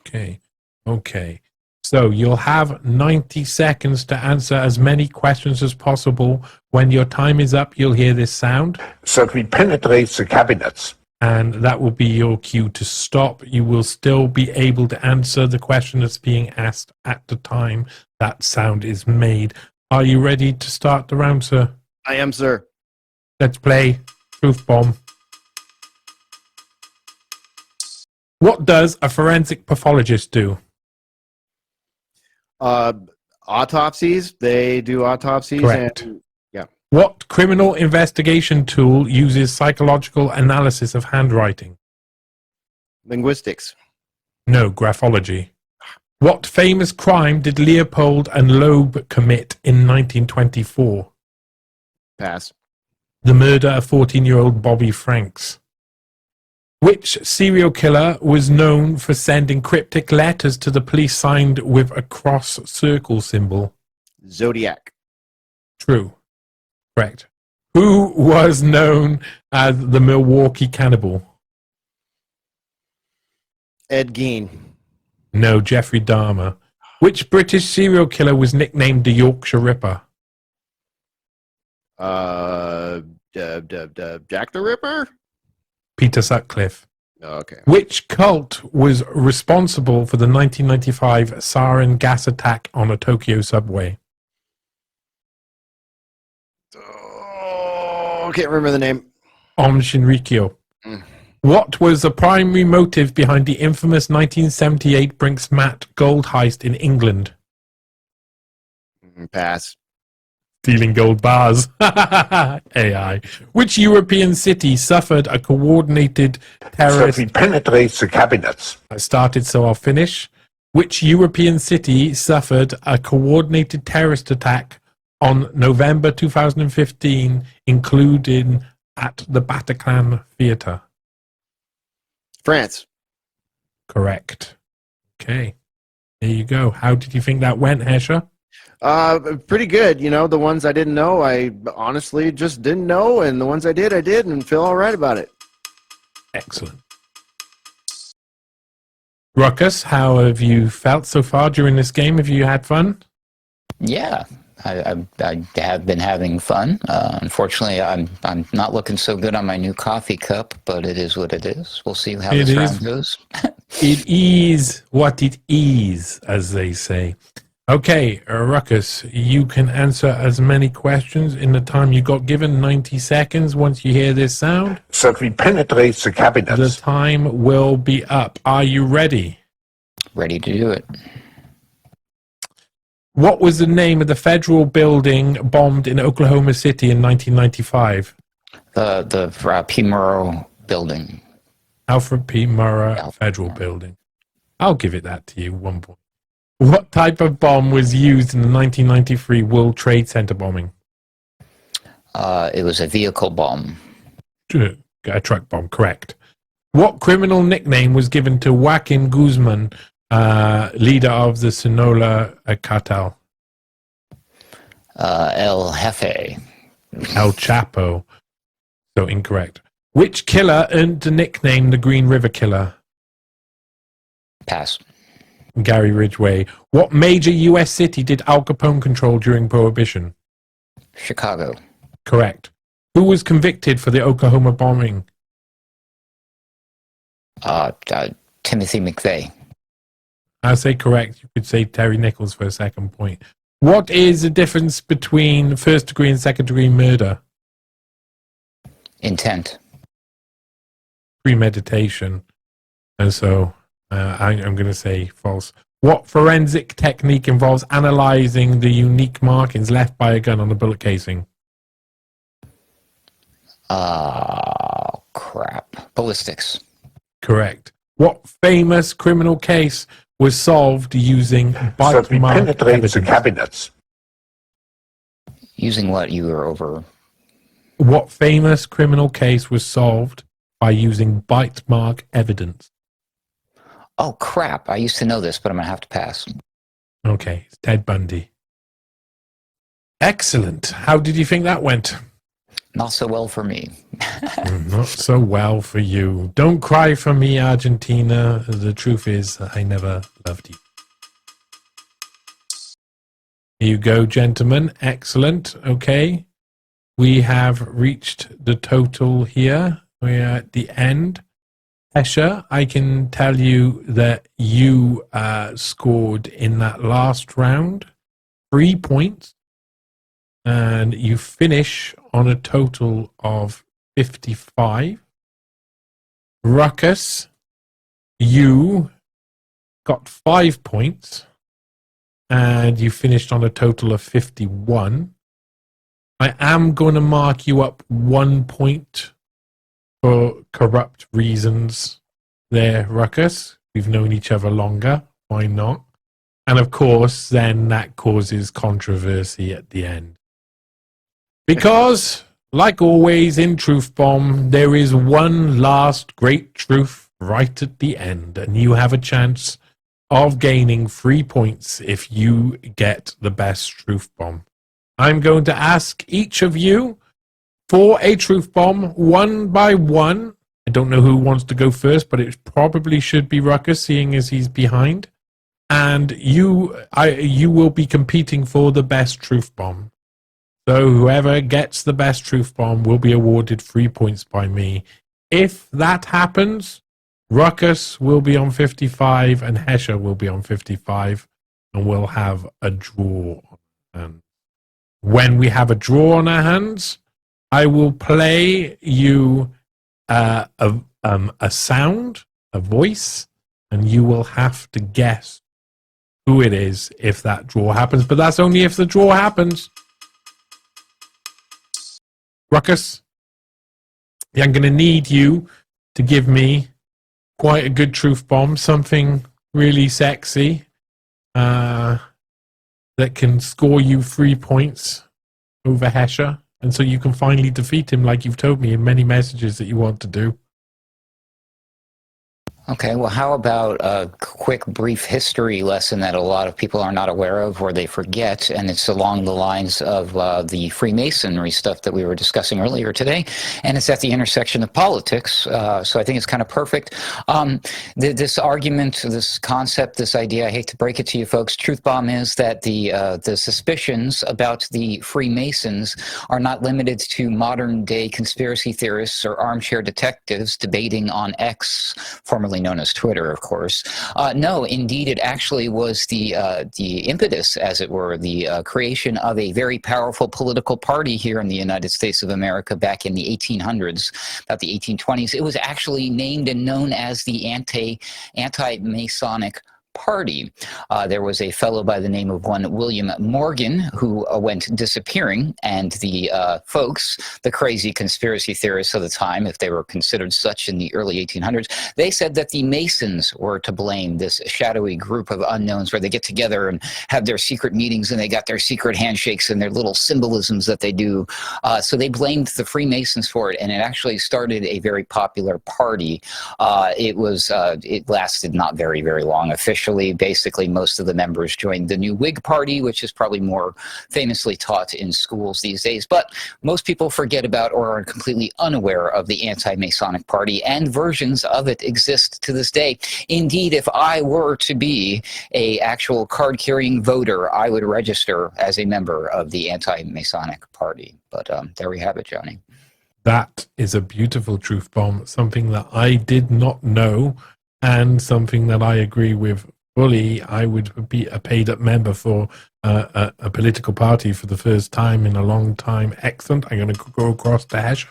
Okay. So you'll have 90 seconds to answer as many questions as possible. When your time is up, you'll hear this sound. That we penetrate the cabinets. And that will be your cue to stop. You will still be able to answer the question that's being asked at the time that sound is made. Are you ready to start the round, sir? I am, sir. Let's play Truth Bomb. What does a forensic pathologist do? Autopsies. They do autopsies. Correct. And, yeah. What criminal investigation tool uses psychological analysis of handwriting? Linguistics. No, graphology. What famous crime did Leopold and Loeb commit in 1924? Pass. The murder of 14-year-old Bobby Franks. Which serial killer was known for sending cryptic letters to the police signed with a cross circle symbol? Zodiac. True. Correct. Who was known as the Milwaukee Cannibal? Ed Gein. No, Jeffrey Dahmer. Which British serial killer was nicknamed the Yorkshire Ripper? Jack the Ripper? Peter Sutcliffe. Okay. Which cult was responsible for the 1995 sarin gas attack on a Tokyo subway? Oh, can't remember the name. Om Shinrikyo. What was the primary motive behind the infamous 1978 Brinks-Mat gold heist in England? Pass. Stealing gold bars. AI. Which European city suffered a coordinated terrorist... That we penetrate the cabinets. I started, so I'll finish. Which European city suffered a coordinated terrorist attack on November 2015, including at the Bataclan Theatre? France. Correct. Okay. There you go. How did you think that went, Hesher? Pretty good. You know, the ones I didn't know, I honestly just didn't know, and the ones I did, and feel all right about it. Excellent. Ruckus, how have you felt so far during this game? Have you had fun? Yeah, I have been having fun. Unfortunately, I'm not looking so good on my new coffee cup, but it is what it is. We'll see how this round goes. It is what it is, as they say. Okay, Ruckus, you can answer as many questions in the time you got given, 90 seconds. Once you hear this sound, That we penetrate the the cabinets. time will be up. Are you ready? Ready to do it. What was the name of the federal building bombed in Oklahoma City in 1995? The P. Murrow building. Alfred P. Murrah Federal Building. I'll give it that to you, 1 point. What type of bomb was used in the 1993 World Trade Center bombing? It was a vehicle bomb. A truck bomb, correct. What criminal nickname was given to Joaquin Guzman, leader of the Sinaloa cartel? El Jefe. El Chapo. So incorrect. Which killer earned the nickname the Green River Killer? Pass. Gary Ridgway. What major U.S. city did Al Capone control during Prohibition? Chicago. Correct. Who was convicted for the Oklahoma bombing? Timothy McVeigh. I'll say correct. You could say Terry Nichols for a second point. What is the difference between first degree and second degree murder? Intent. Premeditation. And so I'm going to say false. What forensic technique involves analyzing the unique markings left by a gun on the bullet casing? Crap. Ballistics. Correct. What famous criminal case was solved using That bite we mark penetrate the evidence? cabinets. Using what you were over. What famous criminal case was solved by using bite mark evidence? Oh, crap. I used to know this, but I'm going to have to pass. Okay, it's Ted Bundy. Excellent. How did you think that went? Not so well for me. Not so well for you. Don't cry for me, Argentina. The truth is, I never loved you. Here you go, gentlemen. Excellent. Okay. We have reached the total here. We're at the end. Hesher, I can tell you that you scored in that last round 3 points. And you finish on a total of 55. Ruckus, you got 5 points. And you finished on a total of 51. I am going to mark you up 1 point for corrupt reasons there, Ruckus. We've known each other longer. Why not? And of course, then that causes controversy at the end. Because, like always in Truth Bomb, there is one last great truth right at the end, and you have a chance of gaining 3 points if you get the best Truth Bomb. I'm going to ask each of you for a Truth Bomb, one by one. I don't know who wants to go first, but it probably should be Ruckus, seeing as he's behind. And you will be competing for the best Truth Bomb. So whoever gets the best Truth Bomb will be awarded 3 points by me. If that happens, Ruckus will be on 55 and Hesher will be on 55, and we'll have a draw on our hands. When we have a draw on our hands, I will play you a sound, a voice, and you will have to guess who it is if that draw happens. But that's only if the draw happens. Ruckus, I'm going to need you to give me quite a good Truth Bomb, something really sexy that can score you 3 points over Hesher, and so you can finally defeat him like you've told me in many messages that you want to do. Okay, well, how about a quick, brief history lesson that a lot of people are not aware of or they forget, and it's along the lines of the Freemasonry stuff that we were discussing earlier today, and it's at the intersection of politics, so I think it's kind of perfect. This argument, this concept, this idea, I hate to break it to you folks, truth bomb is that the suspicions about the Freemasons are not limited to modern-day conspiracy theorists or armchair detectives debating on X, formerly known as Twitter, of course. No, indeed, it actually was the impetus, as it were, the creation of a very powerful political party here in the United States of America back in the 1800s, about the 1820s. It was actually named and known as the Anti-Masonic Party. There was a fellow by the name of one William Morgan who went disappearing, and the folks, the crazy conspiracy theorists of the time, if they were considered such in the early 1800s, they said that the Masons were to blame, this shadowy group of unknowns where they get together and have their secret meetings and they got their secret handshakes and their little symbolisms that they do. So they blamed the Freemasons for it, and it actually started a very popular party. It lasted not very, very long. Officially, basically, most of the members joined the new Whig Party, which is probably more famously taught in schools these days. But most people forget about or are completely unaware of the Anti-Masonic Party, and versions of it exist to this day. Indeed, if I were to be an actual card-carrying voter, I would register as a member of the Anti-Masonic Party. But there we have it, Johnny. That is a beautiful truth bomb, something that I did not know, and something that I agree with fully. I would be a paid-up member for a political party for the first time in a long time. Excellent. I'm going to go across to Hesher.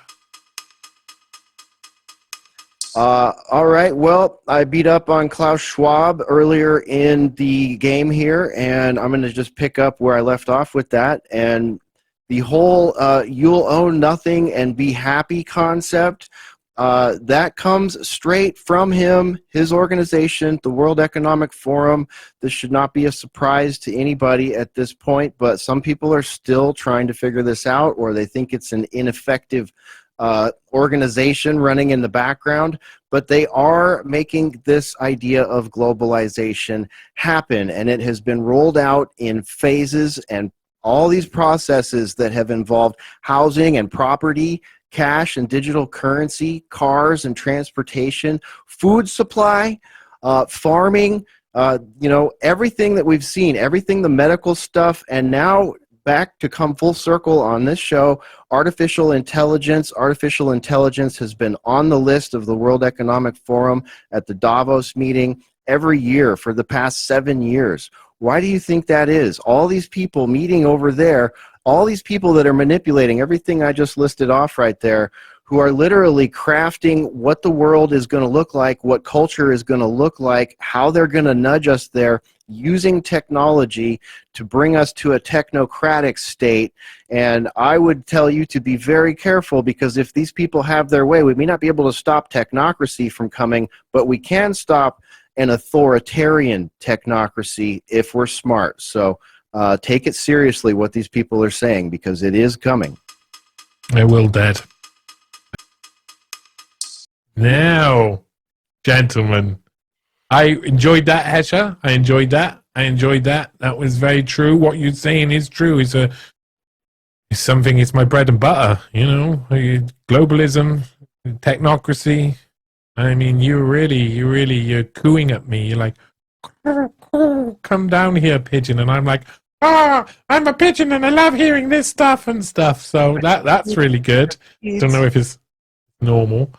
All right. Well, I beat up on Klaus Schwab earlier in the game here, and I'm going to just pick up where I left off with that. And the whole you'll own nothing and be happy concept, that comes straight from him, his organization, the World Economic Forum. This should not be a surprise to anybody at this point, but some people are still trying to figure this out, or they think it's an ineffective organization running in the background. But they are making this idea of globalization happen, and it has been rolled out in phases, and all these processes that have involved housing and property, cash and digital currency, cars and transportation, food supply, farming, everything that we've seen, everything, the medical stuff, and now back to come full circle on this show, artificial intelligence. Artificial intelligence has been on the list of the World Economic Forum at the Davos meeting every year for the past 7 years. Why do you think that is? All these people meeting over there, all these people that are manipulating everything I just listed off right there, who are literally crafting what the world is going to look like, what culture is going to look like, how they're going to nudge us there, using technology to bring us to a technocratic state. And I would tell you to be very careful, because if these people have their way, we may not be able to stop technocracy from coming, but we can stop an authoritarian technocracy if we're smart. So take it seriously what these people are saying, because it is coming. I will, Dad. Now, gentlemen, I enjoyed that, Hesher. I enjoyed that. That was very true. What you're saying is true. It's something. It's my bread and butter. Globalism, technocracy. I mean, you're cooing at me. You're like, come down here, pigeon, and I'm like, I'm a pigeon and I love hearing this stuff and stuff. So that's really good. Don't know if it's normal.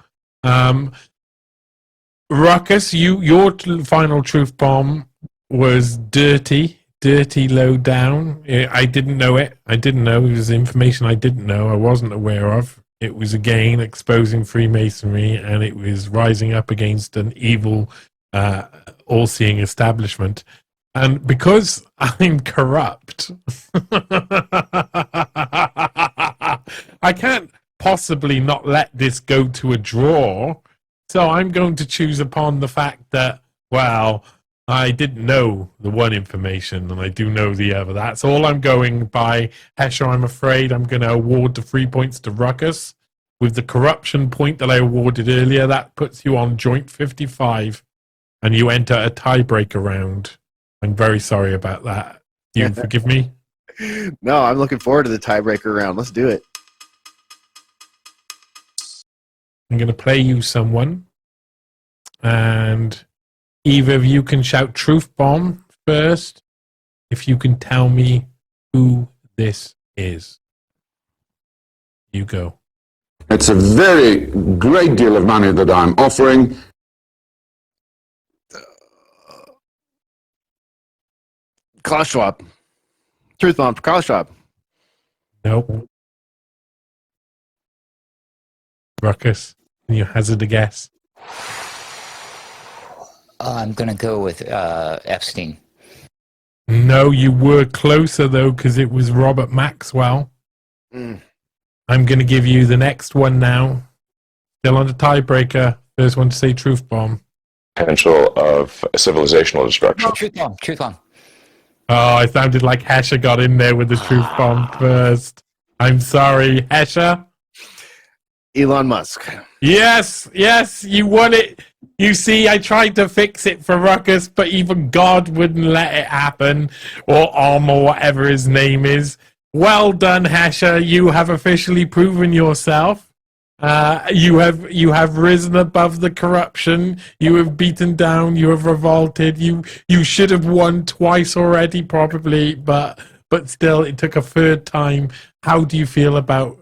Ruckus, your final truth bomb was dirty low down. I didn't know it. It was information I didn't know. I wasn't aware of. It was again exposing Freemasonry, and it was rising up against an evil, all-seeing establishment. And because I'm corrupt, I can't possibly not let this go to a draw. So I'm going to choose upon the fact that, well, I didn't know the one information and I do know the other. That's all I'm going by. Hesher, I'm afraid I'm going to award the 3 points to Ruckus. With the corruption point that I awarded earlier, that puts you on joint 55. and you enter a tiebreaker round. I'm very sorry about that. You forgive me? No, I'm looking forward to the tiebreaker round. Let's do it. I'm going to play you someone, and either of you can shout Truth Bomb first if you can tell me who this is. You go. It's a very great deal of money that I'm offering. Klaus Schwab. Truth Bomb for Klaus Schwab. Nope. Ruckus, can you hazard a guess? I'm going to go with Epstein. No, you were closer, though, because it was Robert Maxwell. Mm. I'm going to give you the next one now. Still on the tiebreaker. First one to say Truth Bomb. Potential of civilizational destruction. Oh, Truth Bomb. Truth Bomb. Oh, it sounded like Hesher got in there with the Truth Bomb first. I'm sorry, Hesher. Elon Musk. Yes, you won it. You see, I tried to fix it for Ruckus, but even God wouldn't let it happen. Or or whatever his name is. Well done, Hesher. You have officially proven yourself. You have risen above the corruption. You have beaten down. You have revolted. You should have won twice already, probably, but still, it took a third time. How do you feel about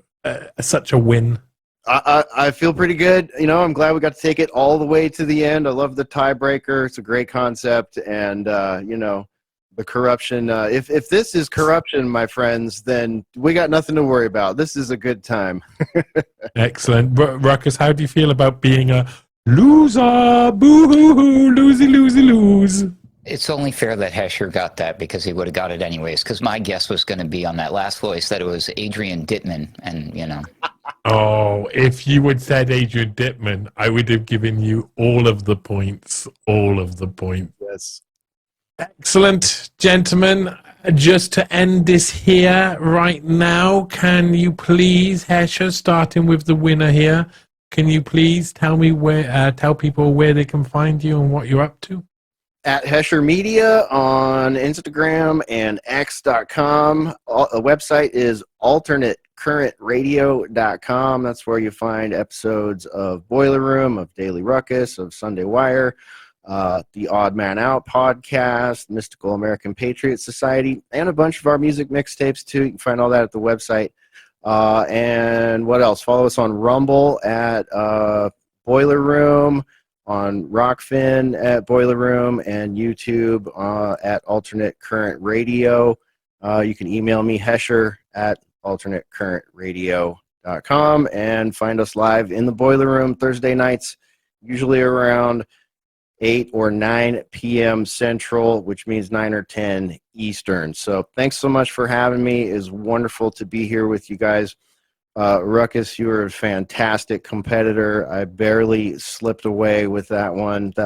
such a win? I feel pretty good. You know, I'm glad we got to take it all the way to the end. I love the tiebreaker. It's a great concept, and you know, the corruption. If this is corruption, my friends, then we got nothing to worry about. This is a good time. Excellent. Ruckus, how do you feel about being a loser? Boo-hoo-hoo, lose. It's only fair that Hesher got that because he would have got it anyways, because my guess was going to be on that last voice that it was Adrian Dittman, and, you know. Oh, if you had said Adrian Dittman, I would have given you all of the points. Yes. Excellent, gentlemen. Just to end this here right now, can you please, Hesher, starting with the winner here, can you please tell me tell people where they can find you and what you're up to? At Hesher Media on Instagram and X.com. The website is alternatecurrentradio.com. That's where you find episodes of Boiler Room, of Daily Ruckus, of Sunday Wire, the Odd Man Out podcast, Mystical American Patriot Society, and a bunch of our music mixtapes too. You can find all that at the website. And what else? Follow us on Rumble at Boiler Room, on Rockfin at Boiler Room, and YouTube at Alternate Current Radio. You can email me, Hesher, at alternatecurrentradio.com, and find us live in the Boiler Room Thursday nights, usually around 8 or 9 p.m. Central, which means 9 or 10 Eastern. So thanks so much for having me. It's wonderful to be here with you guys. Ruckus, you were a fantastic competitor. I barely slipped away with that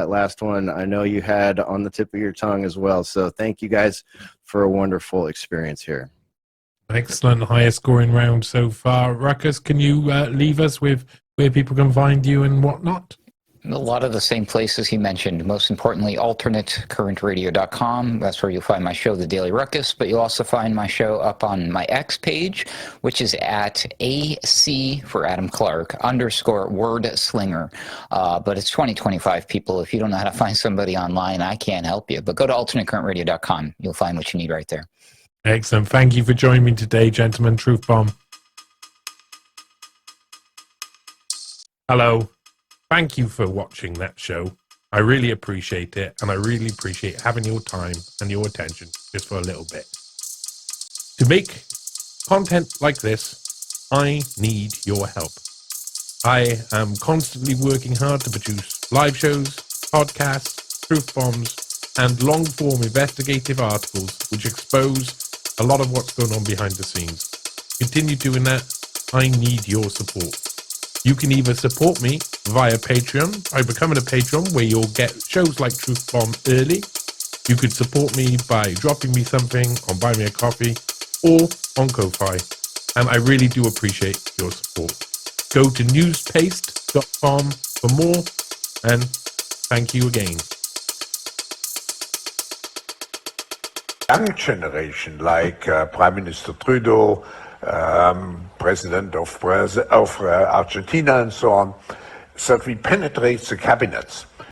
last one. I know you had on the tip of your tongue as well. So thank you guys for a wonderful experience here. Excellent. Highest scoring round so far. Ruckus, can you leave us with where people can find you and whatnot? A lot of the same places he mentioned. Most importantly, alternatecurrentradio.com. That's where you'll find my show, The Daily Ruckus, but you'll also find my show up on my X page, which is at AC for Adam Clark _wordslinger. But it's 2025 people. If you don't know how to find somebody online, I can't help you. But go to alternatecurrentradio.com. You'll find what you need right there. Excellent. Thank you for joining me today, gentlemen. Truth Bomb. Hello. Thank you for watching that show. I really appreciate it, and I really appreciate having your time and your attention just for a little bit. To make content like this, I need your help. I am constantly working hard to produce live shows, podcasts, truth bombs, and long-form investigative articles which expose a lot of what's going on behind the scenes. Continue doing that. I need your support. You can either support me via Patreon by becoming a patron, where you'll get shows like Truth Bomb early. You could support me by dropping me something on Buy Me a Coffee or on Ko-Fi, and I really do appreciate your support. Go to newspaste.com for more, and thank you again. young generation, like Prime Minister Trudeau, President of Argentina, and so on, so that we penetrate the cabinets.